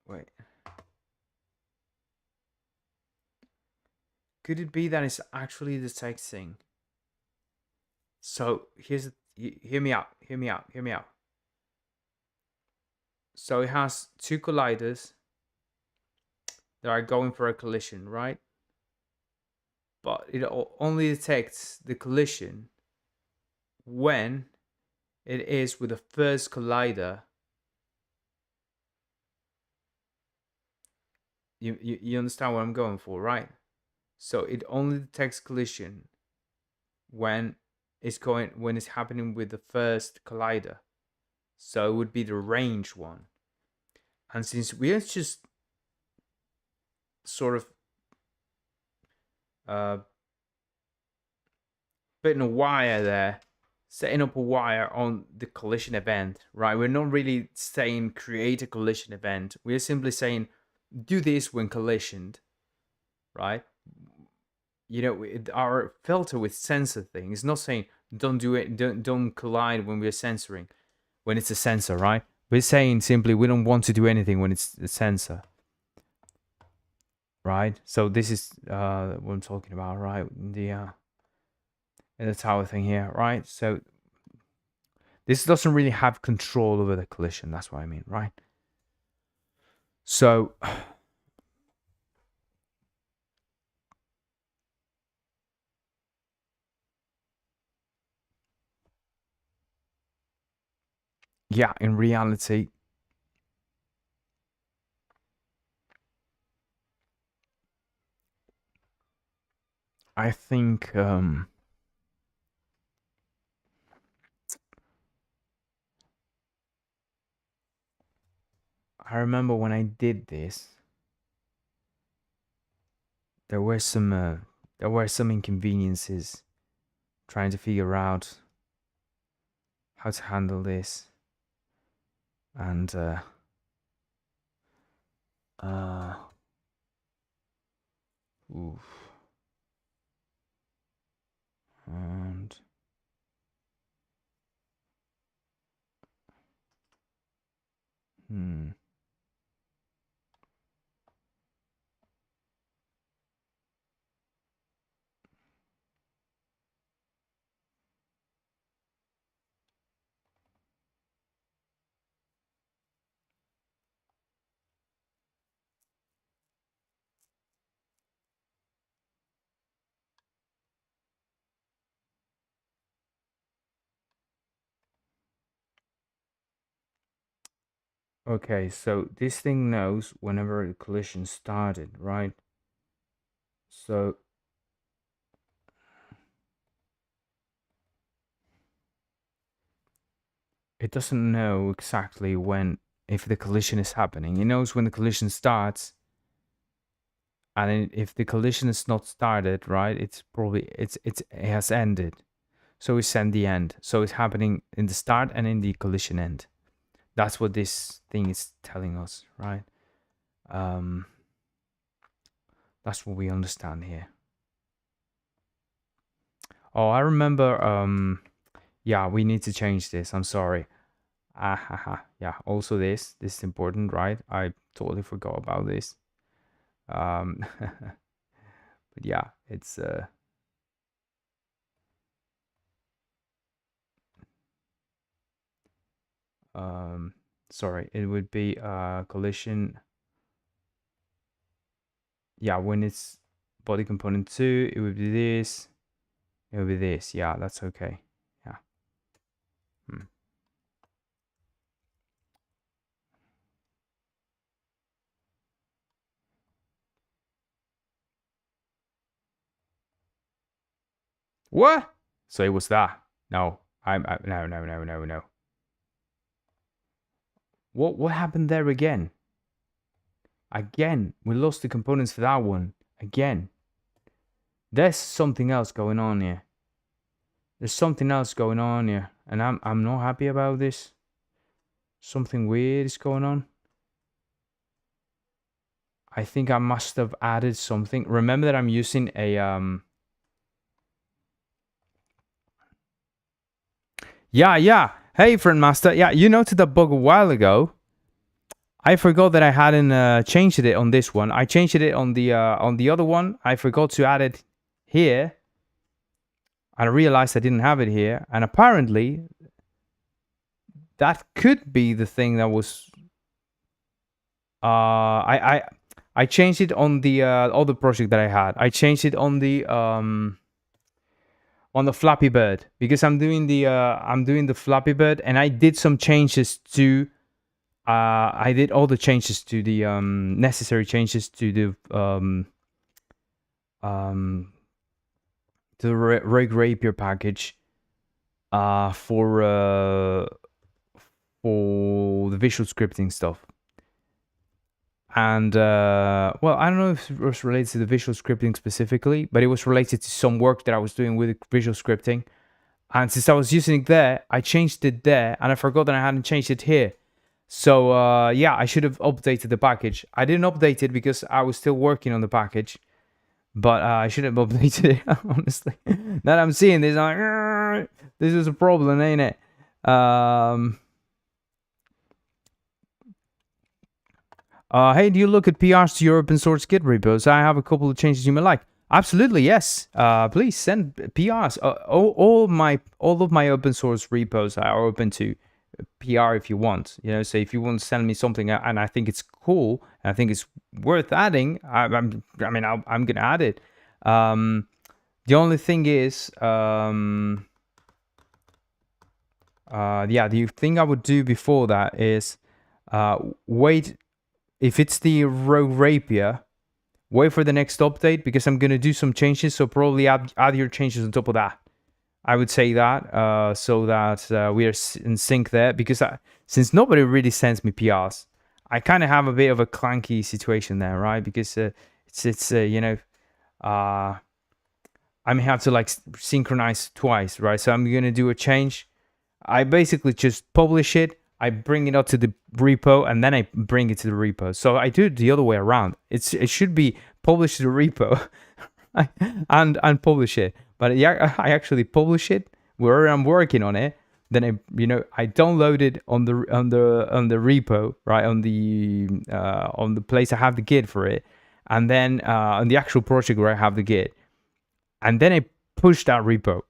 wait. Could it be that it's actually the texting? So hear me out. Hear me out. Hear me out. So it has two colliders that are going for a collision, right? But it only detects the collision when it is with the first collider. You understand what I'm going for, right? So it only detects collision when it's happening with the first collider. So it would be the range one. And since we are just sort of putting a wire there, setting up a wire on the collision event, right? We're not really saying create a collision event. We're simply saying do this when collisioned, right? You know, our filter with sensor thing is not saying don't do it, don't collide when we're censoring, when it's a sensor, right? We're saying simply we don't want to do anything when it's a sensor, right? So this is what I'm talking about, right? In the tower thing here, right? So this doesn't really have control over the collision. That's what I mean, right? So yeah, in reality, I think I remember when I did this, there were some inconveniences trying to figure out how to handle this, and oof, and hmm. Okay, so this thing knows whenever a collision started, right? So it doesn't know exactly when, if the collision is happening. It knows when the collision starts, and if the collision is not started, right, it's probably it has ended. So it's in the end. So it's happening in the start and in the collision end. That's what this thing is telling us, right? That's what we understand here. Oh, I remember. Yeah, we need to change this. I'm sorry. Yeah. Also, this is important, right? I totally forgot about this. But yeah, it's sorry, it would be collision. Yeah, when it's body component 2, it would be this. It would be this. Yeah, that's okay. Yeah. What? So it was that. No, no. What happened there again? Again, we lost the components for that one. Again. There's something else going on here. There's something else going on here, and I'm not happy about this. Something weird is going on. I think I must have added something. Remember that I'm using a Yeah. Hey, friend master. Yeah, you noted that bug a while ago. I forgot that I hadn't changed it on this one. I changed it on the other one. I forgot to add it here. I realized I didn't have it here, and apparently that could be the thing that was. I changed it on the other project that I had. I changed it on the Flappy Bird, because I'm doing the Flappy Bird, and I did some changes to. I did all the changes to the necessary changes to the Rig Rapier package for the visual scripting stuff. And well, I don't know if it was related to the visual scripting specifically, but it was related to some work that I was doing with visual scripting. And since I was using it there, I changed it there, and I forgot that I hadn't changed it here. So yeah, I should have updated the package. I didn't update it because I was still working on the package, but I should have updated it, honestly. Now that I'm seeing this, I'm like, this is a problem, ain't it? Hey, do you look at PRs to your open source Git repos? I have a couple of changes you may like. Absolutely, yes. Please send PRs. All of my open source repos are open to PR if you want. You know, so if you want to send me something and I think it's cool and I think it's worth adding, I'm gonna add it. The only thing is, the thing I would do before that is wait. If it's the Rogue Rapier, wait for the next update, because I'm gonna do some changes. So probably add your changes on top of that. I would say that so that we are in sync there, because since nobody really sends me PRs, I kind of have a bit of a clunky situation there, right? Because it's I may have to like synchronize twice, right? So I'm gonna do a change. I basically just publish it. I bring it up to the repo, and then I bring it to the repo. So I do it the other way around. It should be published to the repo and publish it. But yeah, I actually publish it where I'm working on it. Then I download it on the repo, right, on the place I have the Git for it, and then on the actual project where I have the Git, and then I push that repo.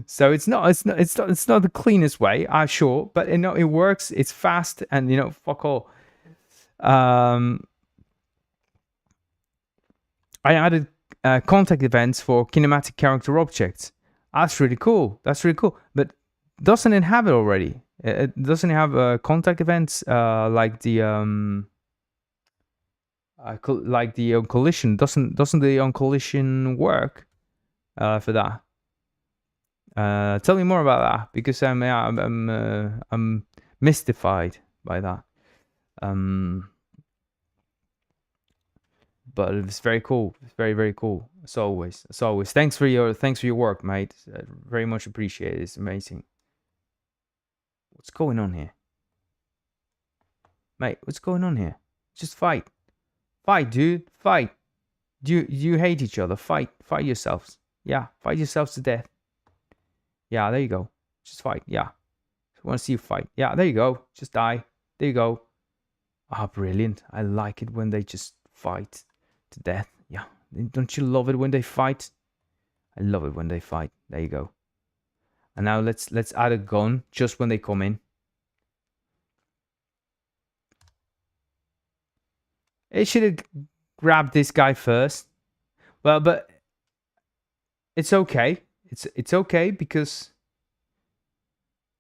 So it's not the cleanest way, sure, but it works. It's fast, and fuck all. I added contact events for kinematic character objects. That's really cool. But doesn't it have it already? It doesn't have contact events like the on collision. Doesn't the on collision work for that? Tell me more about that, because I'm mystified by that. But it's very cool. It's very, very cool. As always. Thanks for your work, mate. Very much appreciated. It's amazing. What's going on here? Mate, what's going on here? Just fight. Fight, dude. Fight. You hate each other. Fight. Fight yourselves. Yeah, fight yourselves to death. Yeah, there you go. Just fight. Yeah. I want to see you fight. Yeah, there you go. Just die. There you go. Ah, brilliant. I like it when they just fight to death. Yeah. Don't you love it when they fight? I love it when they fight. There you go. And now let's add a gun just when they come in. It should have grabbed this guy first. Well, but it's okay. It's okay, because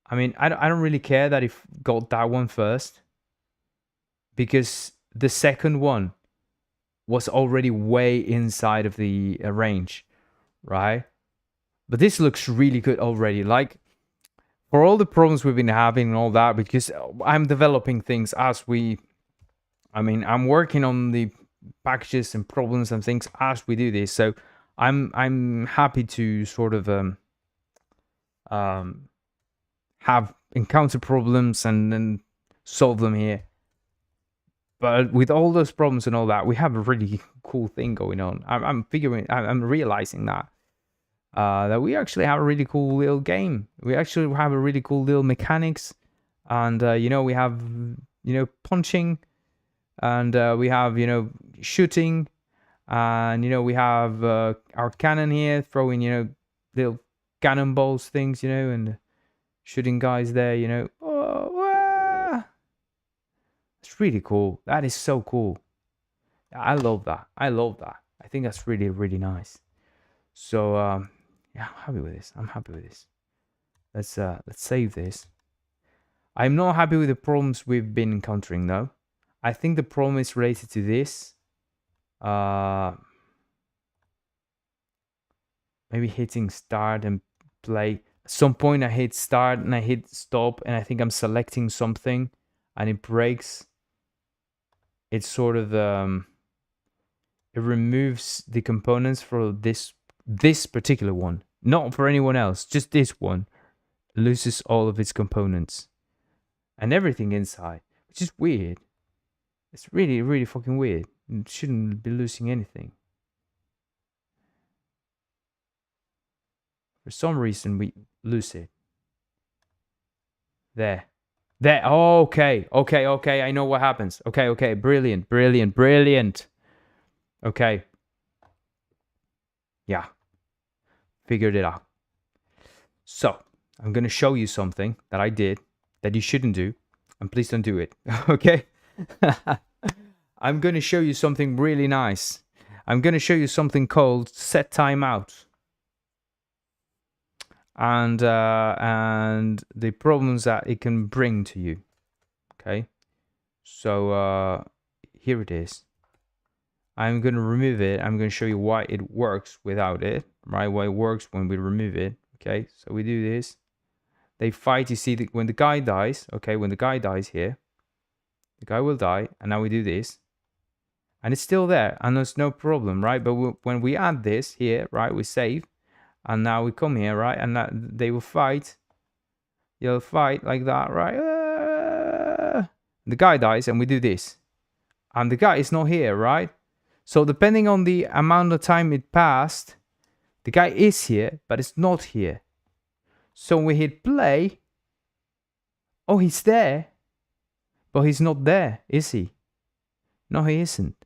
I mean, I don't really care that it got that one first, because the second one was already way inside of the range, right? But this looks really good already. Like, for all the problems we've been having and all that, because I'm developing things as I'm working on the packages and problems and things as we do this. So I'm happy to sort of have encounter problems and then solve them here. But with all those problems and all that, we have a really cool thing going on. I'm realizing that we actually have a really cool little game. We actually have a really cool little mechanics, and we have punching, and we have shooting, and we have our cannon here throwing little cannonballs things, and shooting guys there. It's really cool. That is so cool. I love that. I think that's really, really nice. So yeah, I'm happy with this. Let's save this. I'm not happy with the problems we've been encountering though. I think the problem is related to this. Maybe hitting start and play. At some point I hit start and I hit stop, and I think I'm selecting something and it breaks. It sort of it removes the components for this particular one, not for anyone else, just this one loses all of its components and everything inside, which is weird. It's really, really fucking weird. It shouldn't be losing anything. For some reason we lose it. There. Oh, okay. I know what happens. Okay. Brilliant. Okay. Yeah. Figured it out. So, I'm going to show you something that I did that you shouldn't do. And please don't do it. Okay? I'm going to show you something really nice. I'm going to show you something called set timeout. And the problems that it can bring to you. Okay, so here it is. I'm going to remove it. I'm going to show you why it works without it, right? Why it works when we remove it. Okay, so we do this. They fight. You see, when the guy dies, okay, when the guy dies here, the guy will die, and now we do this, and it's still there, and there's no problem, right? But when we add this here, right, we save. And now we come here, right? And they will fight. You'll fight like that, right? The guy dies, and we do this. And the guy is not here, right? So depending on the amount of time it passed, the guy is here, but it's not here. So when we hit play, oh, he's there. But he's not there, is he? No, he isn't.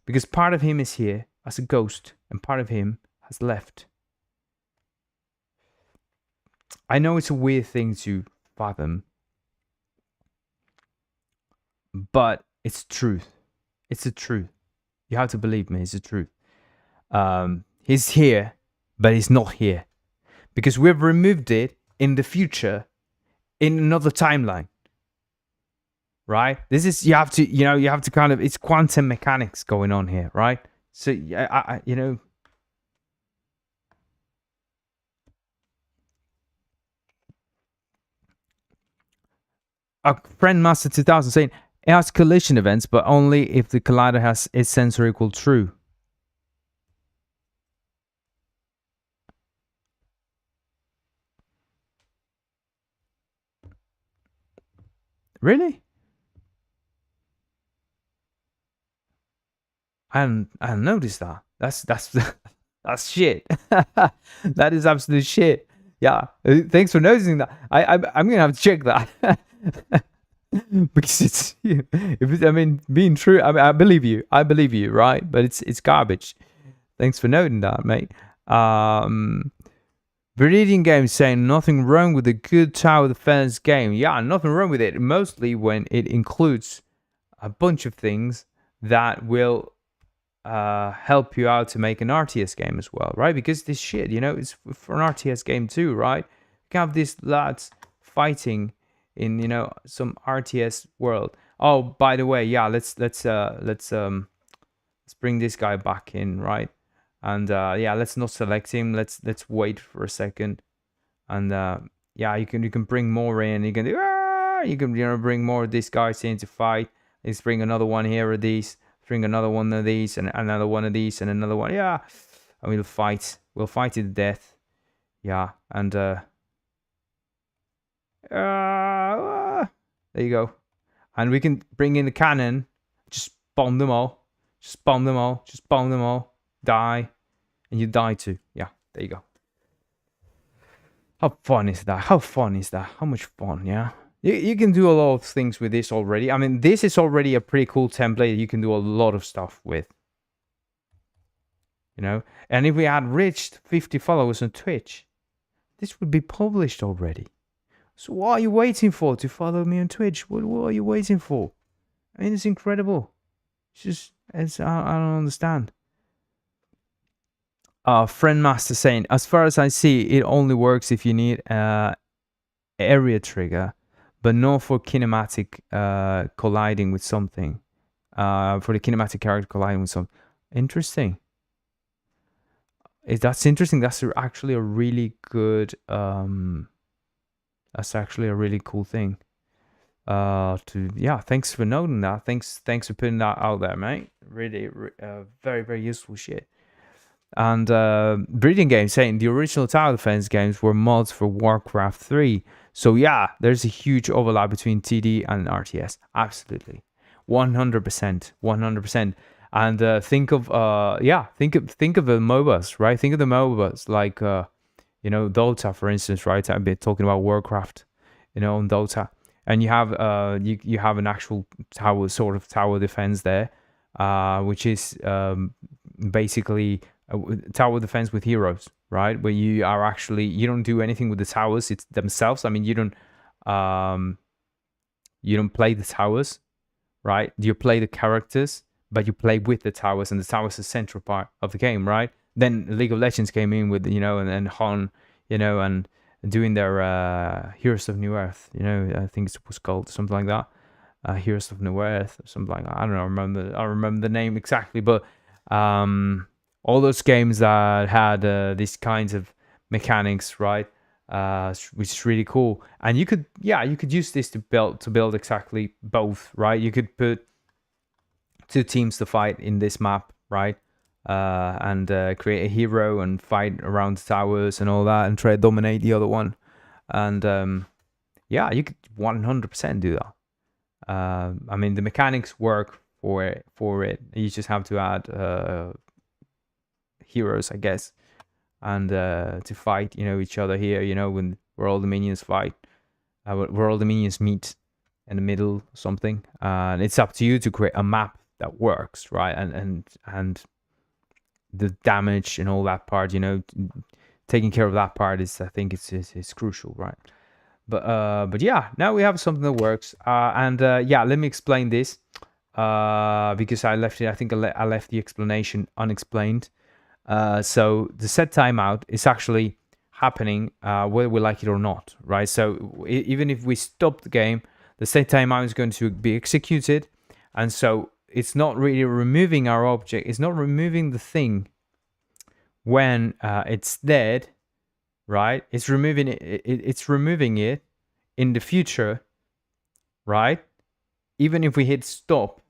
Because part of him is here as a ghost, and part of him has left. I know it's a weird thing to fathom, but it's truth. It's the truth. You have to believe me, it's the truth. He's here, but he's not here. Because we've removed it in the future in another timeline, right? This is, you have to kind of, it's quantum mechanics going on here, right? So a friend master 2000 saying it has collision events, but only if the collider has its sensor equal true. Really? I hadn't noticed that. That's that's shit. That is absolute shit. Yeah. Thanks for noticing that. I'm gonna have to check that. Because it's, I mean, being true, I mean, I believe you, right? But it's garbage. Thanks for noting that, mate. Breeding game saying nothing wrong with a good tower defense game. Yeah, nothing wrong with it. Mostly when it includes a bunch of things that will help you out to make an RTS game as well, right? Because this shit, it's for an RTS game too, right? You can have these lads fighting in some RTS world. Oh, by the way, yeah, let's bring this guy back in, right? And yeah, let's not select him. Let's wait for a second. And yeah, you can bring more in. You can bring more of these guys in to fight. Let's bring another one here of these. Bring another one of these, and another one of these, and another one. Yeah, and we'll fight. We'll fight to the death. Yeah, and there you go. And we can bring in the cannon. Just bomb them all. Just bomb them all. Just bomb them all. Die, and you die too. Yeah, there you go. How fun is that? How fun is that? How much fun? Yeah. You can do a lot of things with this already. I mean, this is already a pretty cool template. You can do a lot of stuff with. And if we had reached 50 followers on Twitch, this would be published already. So what are you waiting for to follow me on Twitch? What are you waiting for? I mean, it's incredible. I don't understand. Friend Master saying, as far as I see, it only works if you need area trigger, but not for kinematic colliding with something. For the kinematic character colliding with something. Interesting. That's interesting. That's actually a really good. That's actually a really cool thing. Thanks for noting that. Thanks for putting that out there, mate. Really, very, very useful shit. And Breeding Game saying the original tower defense games were mods for Warcraft 3. So yeah, there's a huge overlap between TD and RTS. Absolutely, 100%, 100%. And think of the MOBAs, right? Think of the MOBAs like Dota, for instance, right? I've been talking about Warcraft, on Dota, and you have you have an actual tower defense there, which is basically tower defense with heroes, right? Where you don't do anything with the towers, it's themselves. I mean, you don't play the towers, right? You play the characters, but you play with the towers, and the towers is a central part of the game, right? Then League of Legends came in with, and Han, and doing their Heroes of New Earth, I think it was called something like that, Heroes of New Earth or something like that. I don't know, I remember the name exactly, but all those games that had these kinds of mechanics, right? Which is really cool. And you could use this to build exactly both, right? You could put two teams to fight in this map, right? And create a hero and fight around the towers and all that, and try to dominate the other one. And you could 100% do that. I mean, the mechanics work for it. You just have to add heroes, I guess, and to fight each other here, where all the minions fight, where all the minions meet in the middle or something. And it's up to you to create a map that works, right? And the damage and all that part, taking care of that part is, I think it's crucial, right? But yeah, now we have something that works. Let me explain this, because I left it. I think I left the explanation unexplained. So the set timeout is actually happening whether we like it or not, right? So even if we stop the game, the set timeout is going to be executed, and so it's not really removing our object. It's not removing the thing when it's dead, right? It's removing it. It's removing it in the future, right? Even if we hit stop,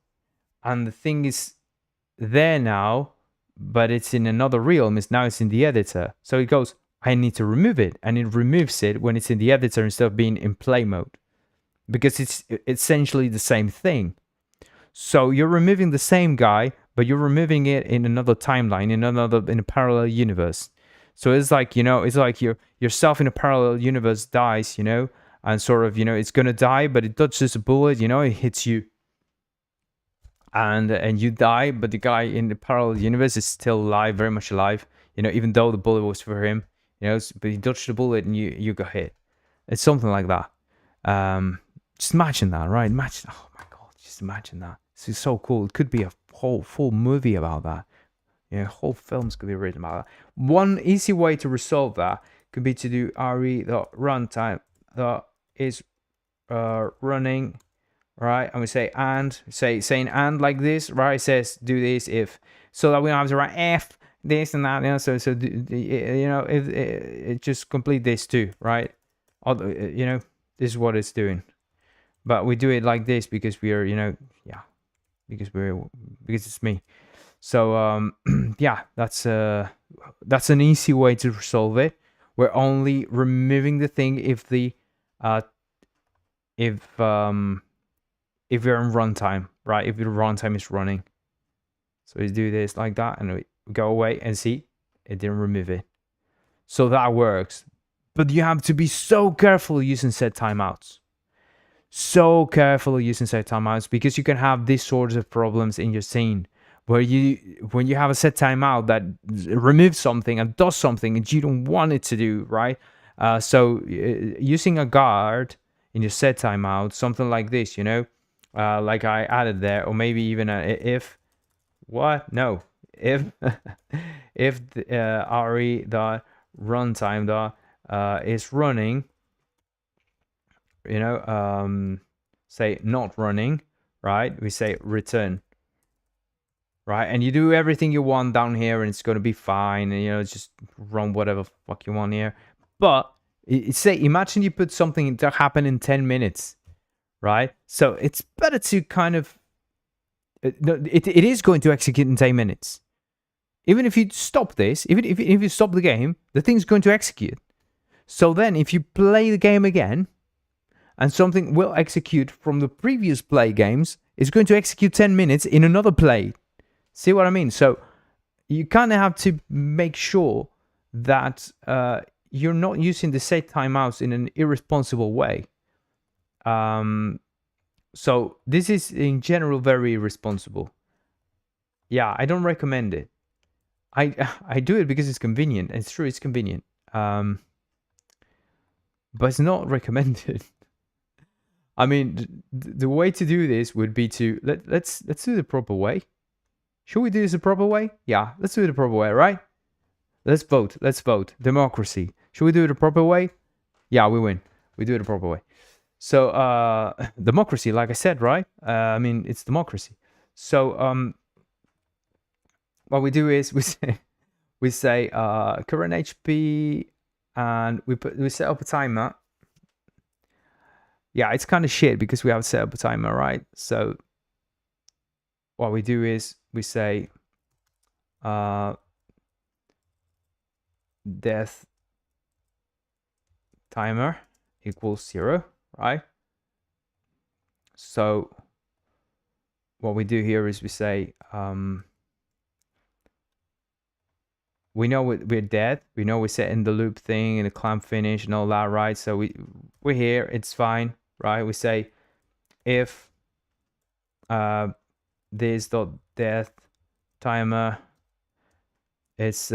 and the thing is there now, but it's in another realm. Now it's in the editor. So it goes, I need to remove it, and it removes it when it's in the editor instead of being in play mode, because it's essentially the same thing. So you're removing the same guy, but you're removing it in another timeline, in a parallel universe. So it's like, it's like yourself in a parallel universe dies, and sort of, it's gonna die, but it dodges a bullet, it hits you, and you die, but the guy in the parallel universe is still alive, very much alive, even though the bullet was for him, but he dodged the bullet and you got hit. It's something like that. Just imagine that, right? Imagine, oh my god, just imagine that. This is so cool. It could be a whole full movie about that. Whole films could be written about that. One easy way to resolve that could be to do re.runtime that is running, right? And we say saying and like this, right? It says do this if, so that we don't have to write f this and that, so if it just complete this too, right? This is what it's doing, but we do it like this because we are, because it's me. So yeah, that's an easy way to resolve it. We're only removing the thing if we're in runtime, right? If the runtime is running. So we do this like that, and we go away and see it didn't remove it. So that works. But you have to be so careful using set timeouts. So careful using set timeouts, because you can have these sorts of problems in your scene where when you have a set timeout that removes something and does something and you don't want it to do, right? So using a guard in your set timeout, something like this, like I added there, or maybe even if if the re dot runtime dot is running, say not running, right? We say return, right? And you do everything you want down here, and it's going to be fine, and just run whatever fuck you want here. But imagine you put something to happen in 10 minutes, right? So it's better to kind of it is going to execute in 10 minutes. Even if you stop this, even if you stop the game, the thing's going to execute. So then if you play the game again, and something will execute from the previous play games, it's going to execute 10 minutes in another play. See what I mean? So you kind of have to make sure that you're not using the set timeouts in an irresponsible way. So this is in general very irresponsible. Yeah, I don't recommend it. I do it because it's convenient. It's true, it's convenient. But it's not recommended. I mean, the way to do this would be to let's do the proper way. Should we do this the proper way? Yeah, let's do it the proper way, right? Let's vote. Let's vote. Democracy. Should we do it the proper way? Yeah, we win. We do it the proper way. So democracy, like I said, right? I mean, it's democracy. So what we do is we say current HP, and we set up a timer. Yeah, it's kind of shit because we have set up a timer, right? So what we do is we say death timer equals 0, right? So what we do here is we say we know we're dead. We know we're setting the loop thing and the clamp finish and all that, right? So we're here. It's fine, right? We say if this dot death timer is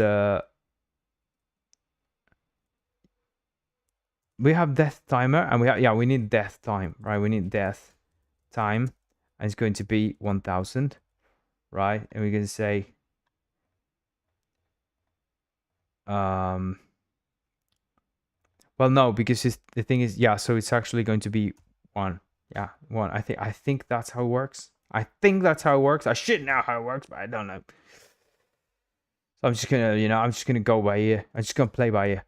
we have death timer, and we need death time, right? We need death time, and it's going to be 1000, right? And we're going to say Well, no, because the thing is, yeah, so it's actually going to be 1. Yeah, 1. I think that's how it works. I think that's how it works. I should know how it works, but I don't know. So I'm just gonna, I'm just gonna go by ear. I'm just gonna play by ear.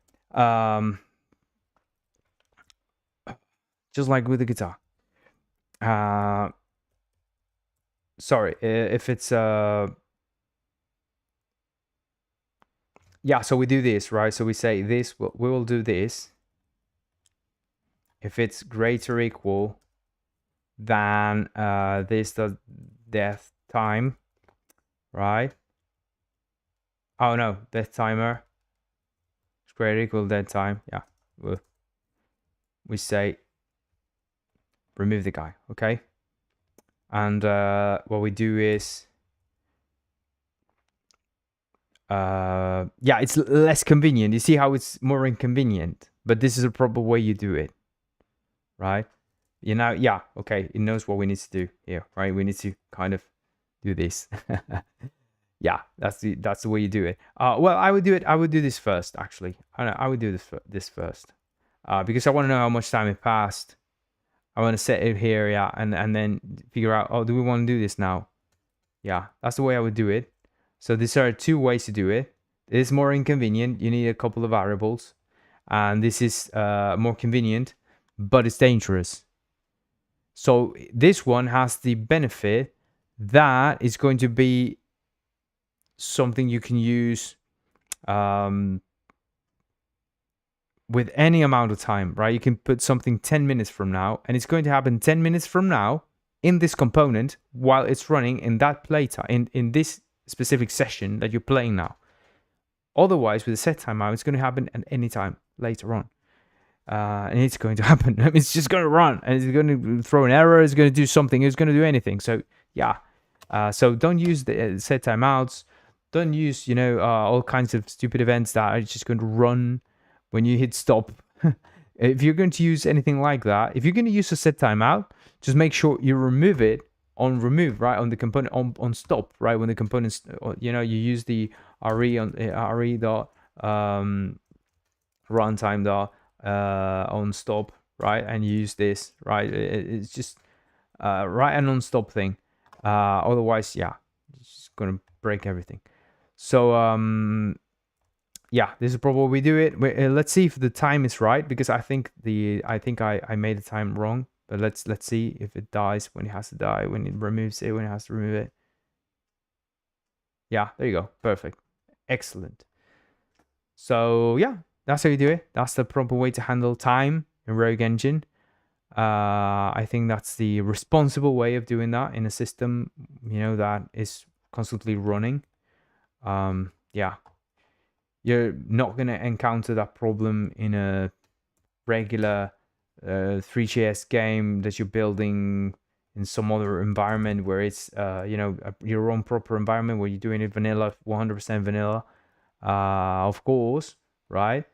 Just like with the guitar. Sorry, if it's yeah, so we do this, right? So we say this, we will do this if it's greater or equal than this the death time, right? Oh no, death timer is greater or equal to death time. Yeah, we say remove the guy, okay? And what we do is yeah, it's less convenient. You see how it's more inconvenient, but this is a proper way you do it, right? Yeah, okay, it knows what we need to do here, right? We need to kind of do this. Yeah, that's the way you do it. Well, I would do this first, actually. I would do this first, because I want to know how much time it passed. I want to set it here, yeah, and then figure out, oh, do we want to do this now? Yeah, that's the way I would do it. So these are 2 ways to do it. It is more inconvenient. You need a couple of variables, and this is more convenient, but it's dangerous. So this one has the benefit that it's going to be something you can use with any amount of time, right? You can put something 10 minutes from now, and it's going to happen 10 minutes from now in this component while it's running in that playtime, in this specific session that you're playing now. Otherwise, with a set timeout, it's going to happen at any time later on. And it's going to happen. It's just going to run, and it's going to throw an error. It's going to do something. It's going to do anything. So yeah. So don't use the set timeouts. Don't use all kinds of stupid events that are just going to run when you hit stop. If you're going to use anything like that, if you're going to use a set timeout, just make sure you remove it on remove, right, on the component on stop, right, when the components, you use the re on re dot runtime dot on stop, right, and you use this, right. It's just right and on stop thing. Otherwise, yeah, it's just gonna break everything. So yeah, this is probably what we do it. Let's see if the time is right, because I think I made the time wrong. But let's see if it dies when it has to die, when it removes it when it has to remove it. Yeah, there you go. Perfect. Excellent. So yeah, that's how you do it. That's the proper way to handle time in Rogue Engine. I think that's the responsible way of doing that in a system, that is constantly running. Yeah, you're not going to encounter that problem in a regular Three.js game that you're building in some other environment where it's your own proper environment where you're doing it vanilla, 100% vanilla, of course, right?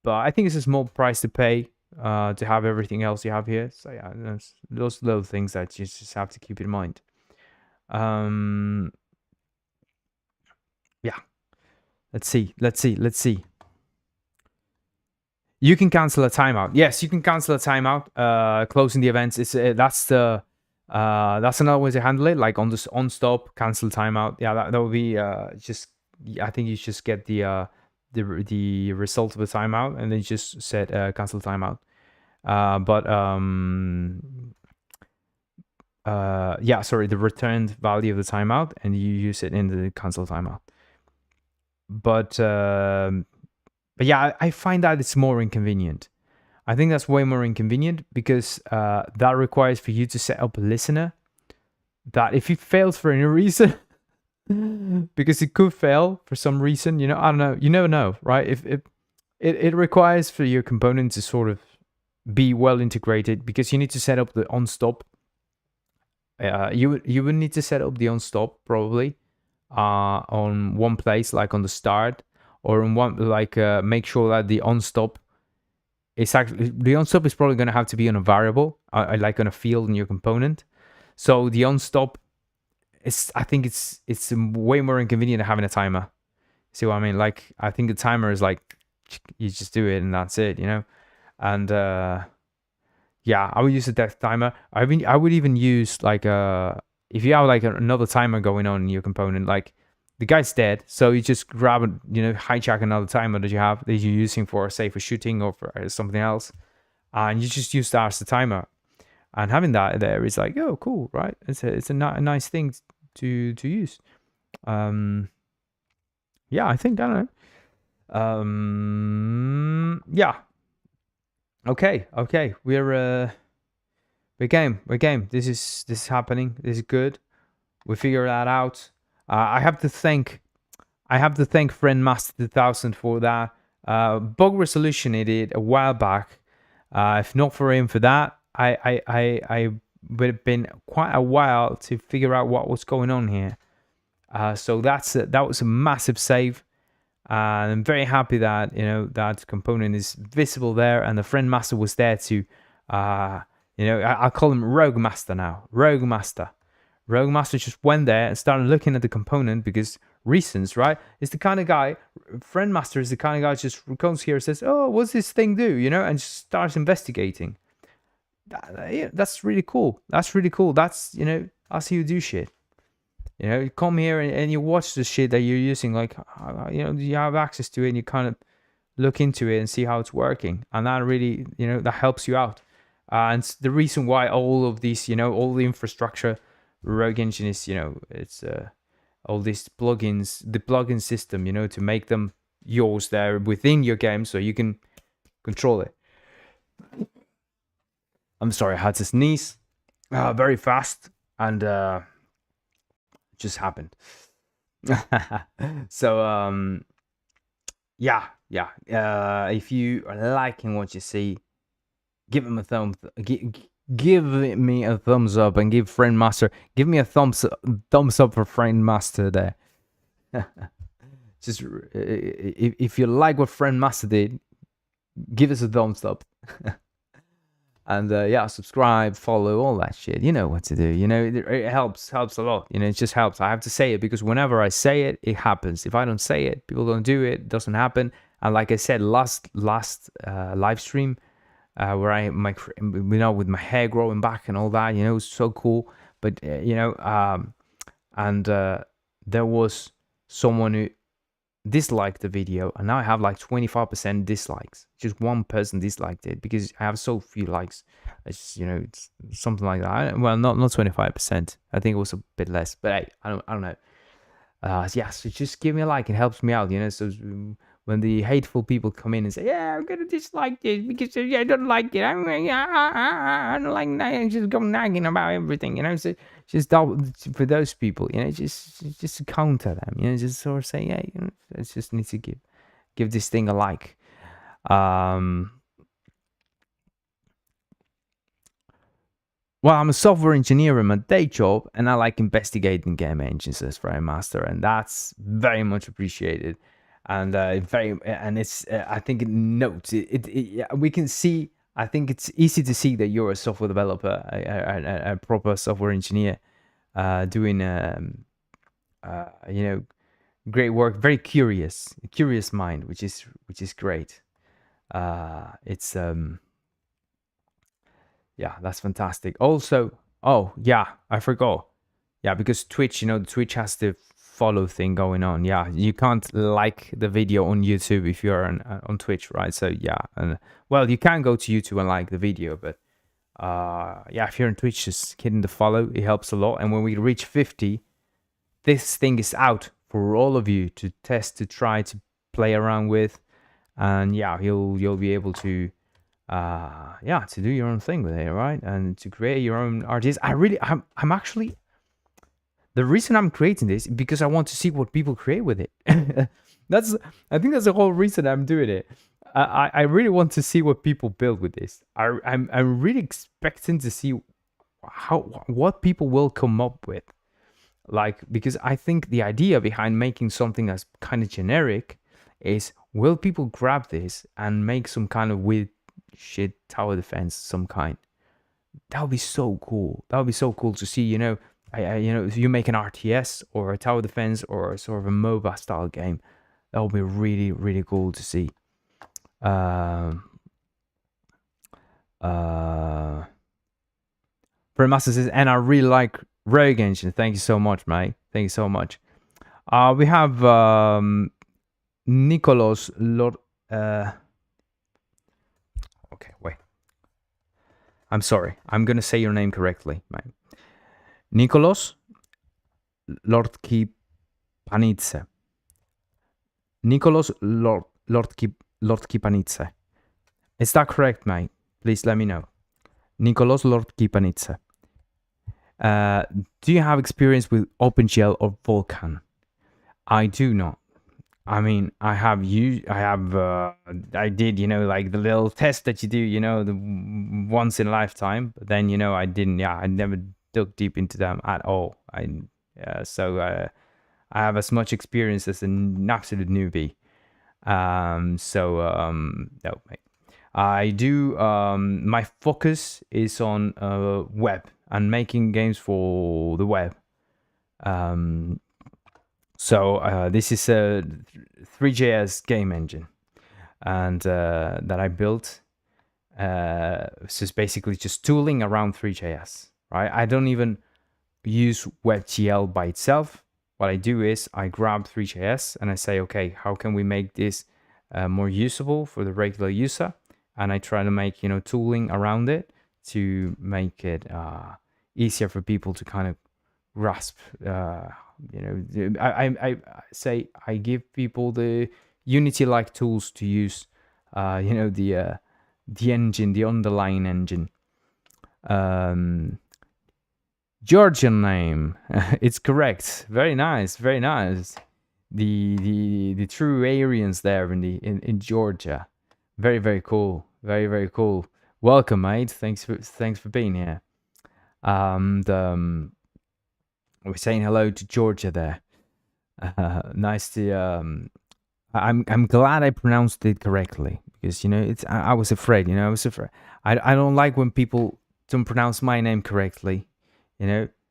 But I think it's a small price to pay to have everything else you have here. So yeah, those little things that you just have to keep in mind. Yeah, let's see. You can cancel a timeout. Yes, you can cancel a timeout. Closing the events is that's another way to handle it. Like on stop, cancel timeout. Yeah, that would be just. I think you just get the result of the timeout, and then you just set cancel timeout. Yeah, sorry, the returned value of the timeout, and you use it in the cancel timeout. But yeah, I find that it's more inconvenient. I think that's way more inconvenient because that requires for you to set up a listener that if it fails for any reason, because it could fail for some reason, I don't know, you never know, right? If it requires for your component to sort of be well integrated, because you need to set up the on stop. You would need to set up the on stop probably on one place, like on the start, or in one, like make sure that the on stop is actually, the on stop is probably going to have to be on a variable, like on a field in your component. So the on stop is, I think it's way more inconvenient than having a timer. See what I mean? Like, I think the timer is like you just do it and that's it, you know. And yeah, I would use a death timer. I would even use like if you have like another timer going on in your component, like the guy's dead, so you just grab it, you know, hijack another timer that you're using for, say, for shooting or for something else, and you just use that as the timer. And having that there is like, oh, cool, right? It's a nice thing to use. Yeah, I think, I don't know. Yeah. Okay. We're game. This is happening. This is good. We figure that out. I have to thank friend Master 2000 for that bug resolution he did a while back. If not for him for that, I would have been quite a while to figure out what was going on here. So that was a massive save. And I'm very happy that, you know, that component is visible there, and the friend master was there to, you know, I call him Rogue Master now. Rogue Master just went there and started looking at the component because reasons, right? It's the kind of guy, friend master is the kind of guy just comes here and says, oh, what's this thing do? You know, and just starts investigating. That's really cool. That's, you know, that's how you do shit. You know, you come here and you watch the shit that you're using, like, you know, you have access to it and you kind of look into it and see how it's working. And that really, you know, that helps you out. And it's the reason why all of these, you know, all the infrastructure, Rogue Engine is, you know, it's all these plugins, the plugin system, you know, to make them yours there within your game so you can control it. I'm sorry, I had to sneeze very fast and just happened. So yeah, if you are liking what you see, give him a give me a thumbs up, and give friend master, give me a thumbs up for friend master there. Just if you like what friend master did, give us a thumbs up. And yeah, subscribe, follow, all that shit. You know what to do. You know, it helps a lot. You know, it just helps. I have to say it because whenever I say it, it happens. If I don't say it, people don't do it. It doesn't happen. And like I said, last live stream, where you know, with my hair growing back and all that, you know, it was so cool. But you know, and there was someone who disliked the video, and now I have like 25% dislikes. Just one person disliked it because I have so few likes. It's, you know, it's something like that. Well, not 25%. I think it was a bit less, but hey, I don't know. Yeah, so just give me a like. It helps me out, you know. So when the hateful people come in and say, yeah, I'm gonna dislike this because I don't like it, I don't like that, and just go nagging about everything, you know. So just for those people, you know, just counter them, you know, just sort of say, yeah, you know, I just need to give this thing a like. Well, I'm a software engineer in my day job, and I like investigating game engines as Frame Master, and that's very much appreciated. And it's I think it notes it we can see. I think it's easy to see that you're a software developer, a proper software engineer, doing you know, great work, very curious mind, which is great. It's yeah, that's fantastic. Also, oh yeah, I forgot. Yeah, because Twitch, you know, Twitch has the follow thing going on. Yeah, you can't like the video on YouTube if you're on Twitch, right? So yeah, and well, you can go to YouTube and like the video, but yeah, if you're on Twitch, just hitting the follow, it helps a lot. And when we reach 50, this thing is out for all of you to test, to try, to play around with, and yeah, you'll be able to yeah, to do your own thing with it, right? And to create your own artists. I'm actually, the reason I'm creating this is because I want to see what people create with it. I think that's the whole reason I'm doing it. I really want to see what people build with this. I'm really expecting to see what people will come up with. Like, because I think the idea behind making something that's kind of generic is, will people grab this and make some kind of weird shit tower defense, some kind? That would be so cool. That would be so cool to see, you know. You know, if you make an RTS or a tower defense or sort of a MOBA style game, that would be really, really cool to see. Master says, and I really like Rogue Engine. Thank you so much, mate. Thank you so much. We have Nicolos Lord. Okay, wait. I'm sorry. I'm gonna say your name correctly, mate. Nicolos Lordkipanidze. Nicolos Lordkipanidze. Is that correct, mate? Please let me know. Nicolos Lordkipanidze. Do you have experience with OpenGL or Vulkan? I do not. I mean, I did, like the little test that you do, the once in a lifetime. But then, I didn't. Yeah, I never dug deep into them at all. So I have as much experience as an absolute newbie. No, mate. I do. My focus is on web and making games for the web. So this is a Three.js game engine, and that I built. So it's basically just tooling around Three.js, right? I don't even use WebGL by itself. What I do is I grab Three.js and I say, okay, how can we make this more usable for the regular user? And I try to make tooling around it to make it easier for people to kind of grasp. I say I give people the Unity-like tools to use. The engine, the underlying engine. Georgian name, it's correct. Very nice, very nice. The true Aryans there in Georgia. Very, very cool. Very, very cool. Welcome, mate. Thanks for being here. We're saying hello to Georgia there. Nice to. I'm glad I pronounced it correctly, because I was afraid. I don't like when people don't pronounce my name correctly.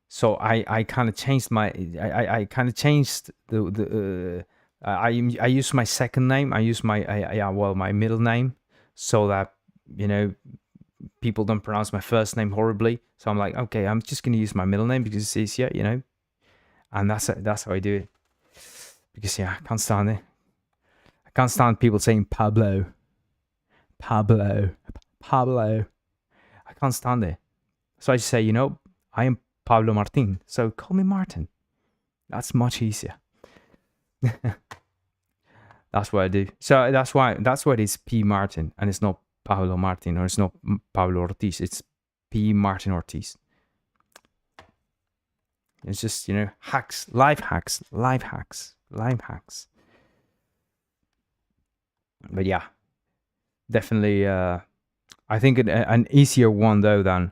So I kind of changed I kind of changed I use my second name. I use my middle name, so that people don't pronounce my first name horribly. So I'm like, okay, I'm just gonna use my middle name because it's easier, and that's how I do it. Because I can't stand it. I can't stand people saying Pablo. I can't stand it. So I just say, I am Pablo Martin, so call me Martin. That's much easier. That's what I do. So that's why it is P Martin, and it's not Pablo Martin, or it's not Pablo Ortiz. It's P Martin Ortiz. It's just hacks, life hacks. But yeah, definitely. I think an easier one though than.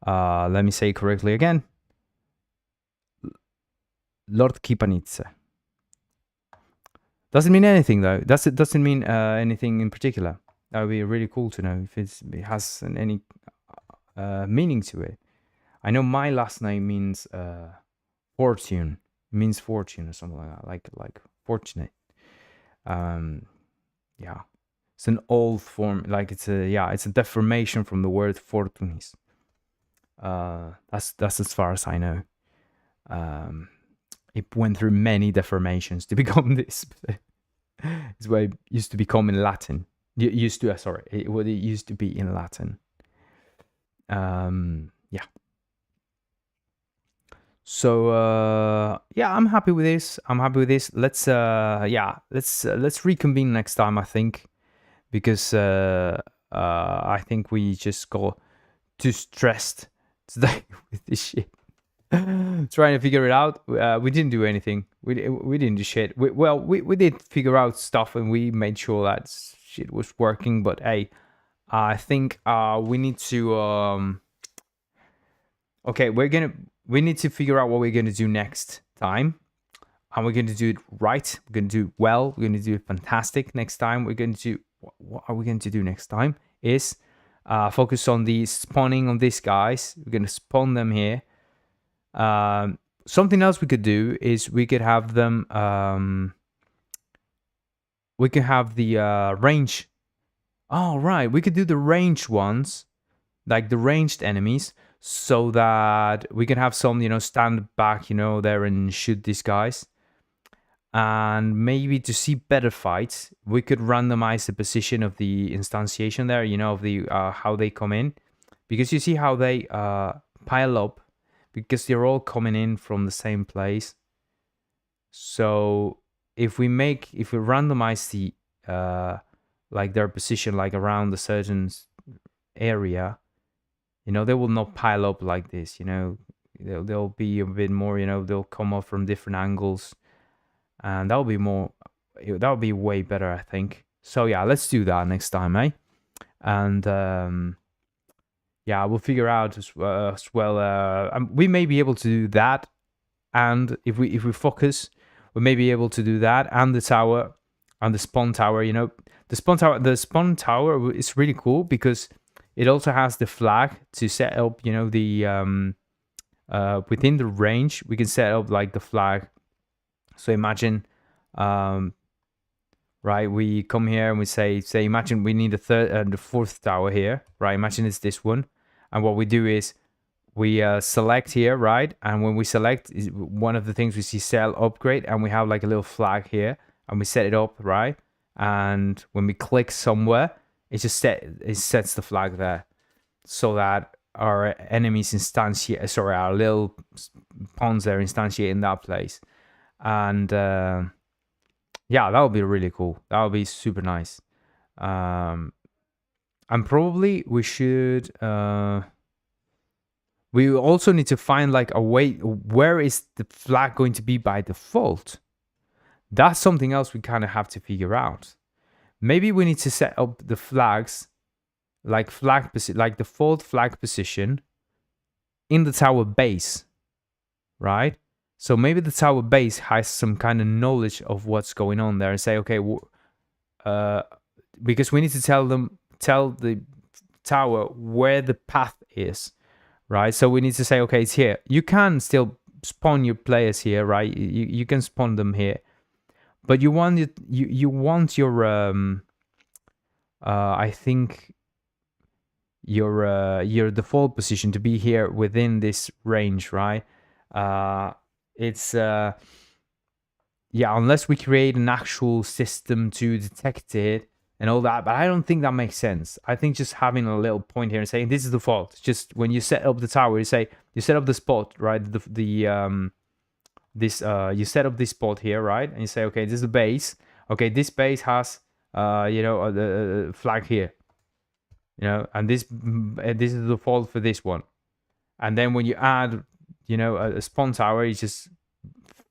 Let me say it correctly again. Lordkipanidze. Doesn't mean anything though. Doesn't mean anything in particular. That would be really cool to know if it has any meaning to it. I know my last name means fortune. It means fortune or something like that, like fortunate. Yeah, it's an old form. Like it's a deformation from the word fortunis. That's as far as I know. It went through many deformations to become this. It's what it used to become in Latin. What it used to be in Latin. Yeah. So I'm happy with this. Let's reconvene next time, I think, because I think we just got too stressed today with this shit. Trying to figure it out. We didn't do anything. We didn't do shit. We did figure out stuff, and we made sure that shit was working. But hey, I think we need to. Okay, we need to figure out what we're gonna do next time, and we're gonna do it right. We're gonna do it well. We're gonna do it fantastic next time. We're gonna do. What are we going to do next time? Is focus on the spawning on these guys. We're gonna spawn them here. Something else we could do is we could have them. We could have the range Oh, right. We could do the ranged ones, like the ranged enemies, so that we can have some, stand back, there and shoot these guys. And maybe to see better fights, we could randomize the position of the instantiation there, of the how they come in. Because you see how they pile up, because they're all coming in from the same place. So if we randomize the like their position like around a certain area, they will not pile up like this. They'll be a bit more. They'll come up from different angles, and that'll be more. That'll be way better, I think. So yeah, let's do that next time, eh? And yeah, we'll figure out as well. We may be able to do that, and if we focus, we may be able to do that and the tower and the spawn tower. The spawn tower is really cool because it also has the flag to set up. The within the range we can set up like the flag. So imagine, right? We come here and we say imagine we need the fourth tower here, right? Imagine it's this one, and what we do is we select here, right? And when we select, one of the things we see sell upgrade, and we have like a little flag here, and we set it up, right? And when we click somewhere, it sets the flag there, so that our enemies instantiate. Sorry, our little pawns there instantiate in that place, and yeah, that would be really cool. That would be super nice. And probably we should. We also need to find like a way, where is the flag going to be by default? That's something else we kind of have to figure out. Maybe we need to set up the flags, like default flag position in the tower base, right? So maybe the tower base has some kind of knowledge of what's going on there and say, okay, because we need to tell the tower where the path is. Right, so we need to say, okay, it's here. You can still spawn your players here, right? You can spawn them here, but you want your I think your default position to be here within this range, right? It's yeah, unless we create an actual system to detect it and all that, but I don't think that makes sense. I think just having a little point here and saying this is the default. Just when you set up the tower, you say you set up the spot, right? You set up this spot here, right? And you say, okay, this is the base. Okay, this base has the flag here, and this is the default for this one. And then when you add, a spawn tower, you just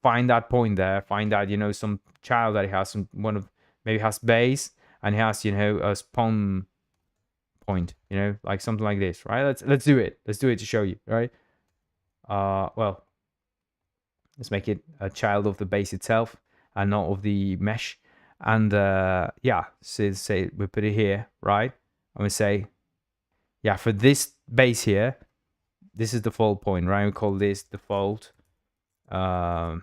find that point there, find that some child that he has, maybe has base. And he has, a spawn point, like something like this, right? Let's do it. Let's do it to show you, right? Well, let's make it a child of the base itself and not of the mesh. And yeah, so say we put it here, right? And we say, yeah, for this base here, this is the default point, right? We call this default, or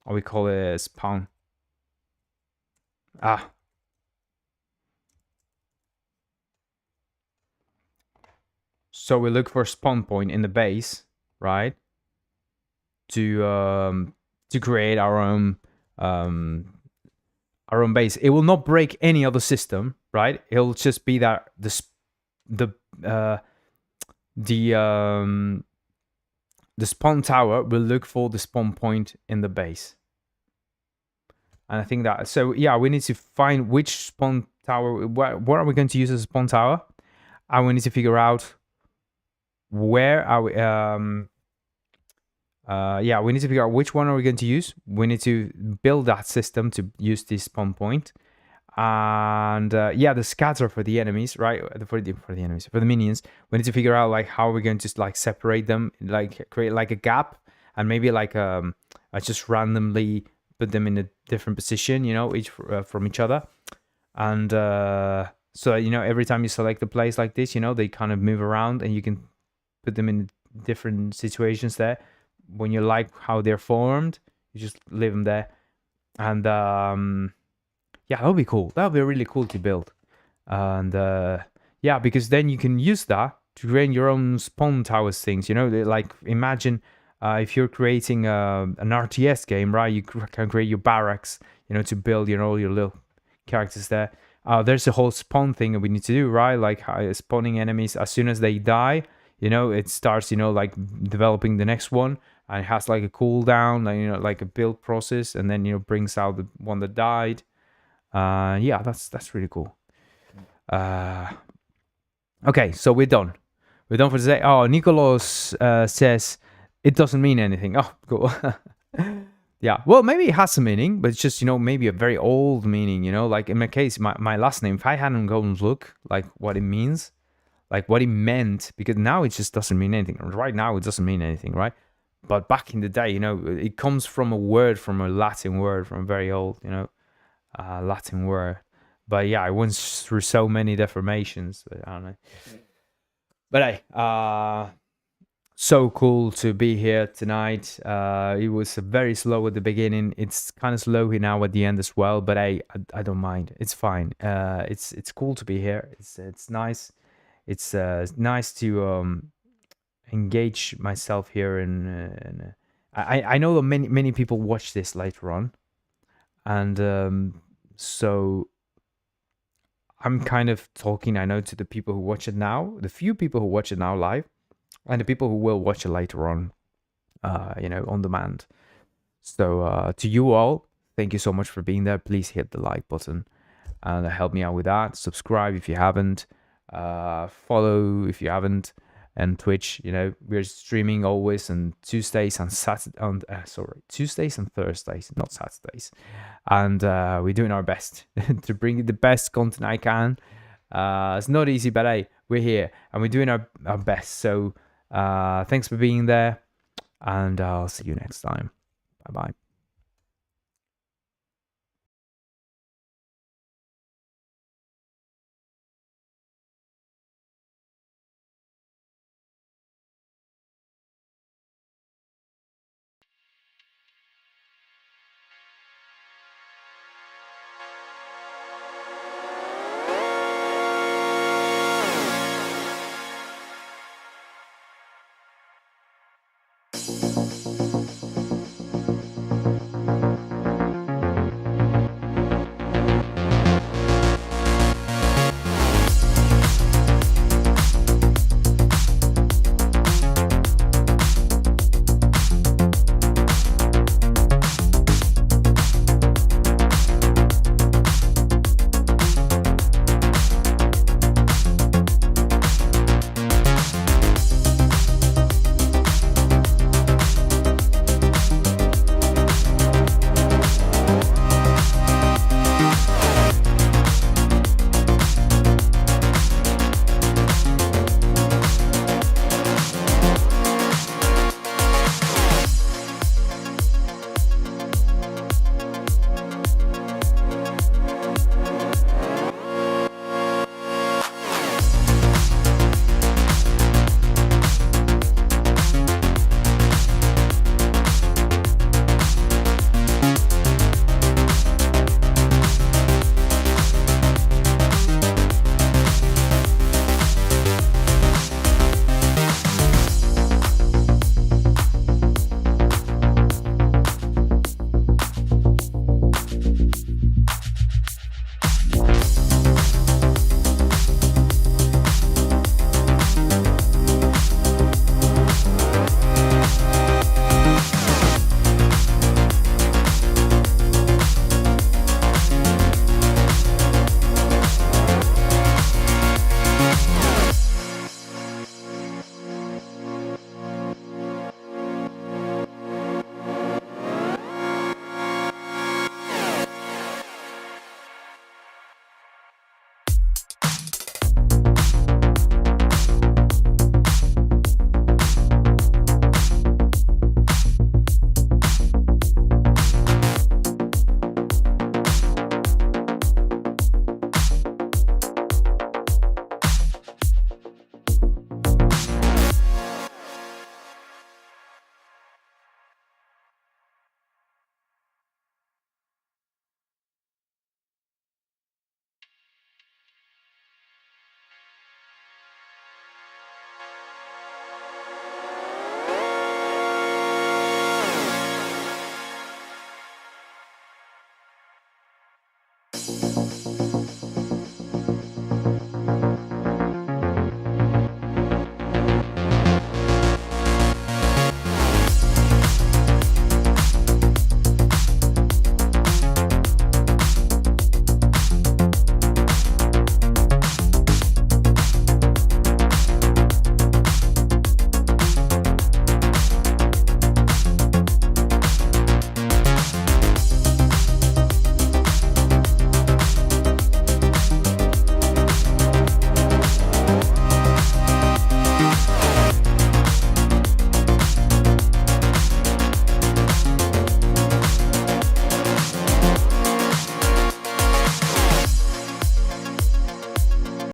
we call it spawn. So we look for a spawn point in the base, right? To create our own base. It will not break any other system, right? It'll just be that the spawn tower will look for the spawn point in the base. And I think that, so yeah, we need to find which spawn tower, what are we going to use as a spawn tower? And we need to figure out where are we, yeah, we need to figure out which one are we going to use. We need to build that system to use this spawn point. And yeah, the scatter for the enemies, right? For the minions, we need to figure out like how we're going to like separate them, like create like a gap, and maybe like just randomly put them in a different position, each from each other. And so every time you select a place like this, they kind of move around, and you can put them in different situations there. When you like how they're formed, you just leave them there. And yeah, that would be cool. That would be really cool to build. And yeah, because then you can use that to create your own spawn towers things. Like imagine if you're creating an RTS game, right? You can create your barracks, to build, all your little characters there. There's a whole spawn thing that we need to do, right? Like spawning enemies as soon as they die. It starts, like developing the next one, and it has like a cooldown, like a build process, and then brings out the one that died. Yeah, that's really cool. Okay, so we're done. We're done for today. Oh, Nicolos says it doesn't mean anything. Oh, cool. Yeah, well, maybe it has a meaning, but it's just, maybe a very old meaning, like in my case, my last name, if I hadn't gone and look like what it means, like what it meant, because now it just doesn't mean anything. Right now, it doesn't mean anything, right? But back in the day, it comes from a word, from a Latin word, from a very old, Latin word. But yeah, I went through so many deformations. I don't know. But hey, so cool to be here tonight. It was very slow at the beginning. It's kind of slow here now at the end as well. But I don't mind. It's fine. It's cool to be here. It's nice. It's nice to engage myself here. And I know that many people watch this later on, and so I'm kind of talking, I know, to the people who watch it now, the few people who watch it now live, and the people who will watch it later on, on demand. So to you all, thank you so much for being there. Please hit the like button and help me out with that. Subscribe if you haven't. Follow if you haven't. And Twitch, we're streaming always on Tuesdays and Tuesdays and Thursdays, not Saturdays. And we're doing our best to bring you the best content I can. It's not easy, but hey, we're here and we're doing our best. So thanks for being there, and I'll see you next time. Bye-bye.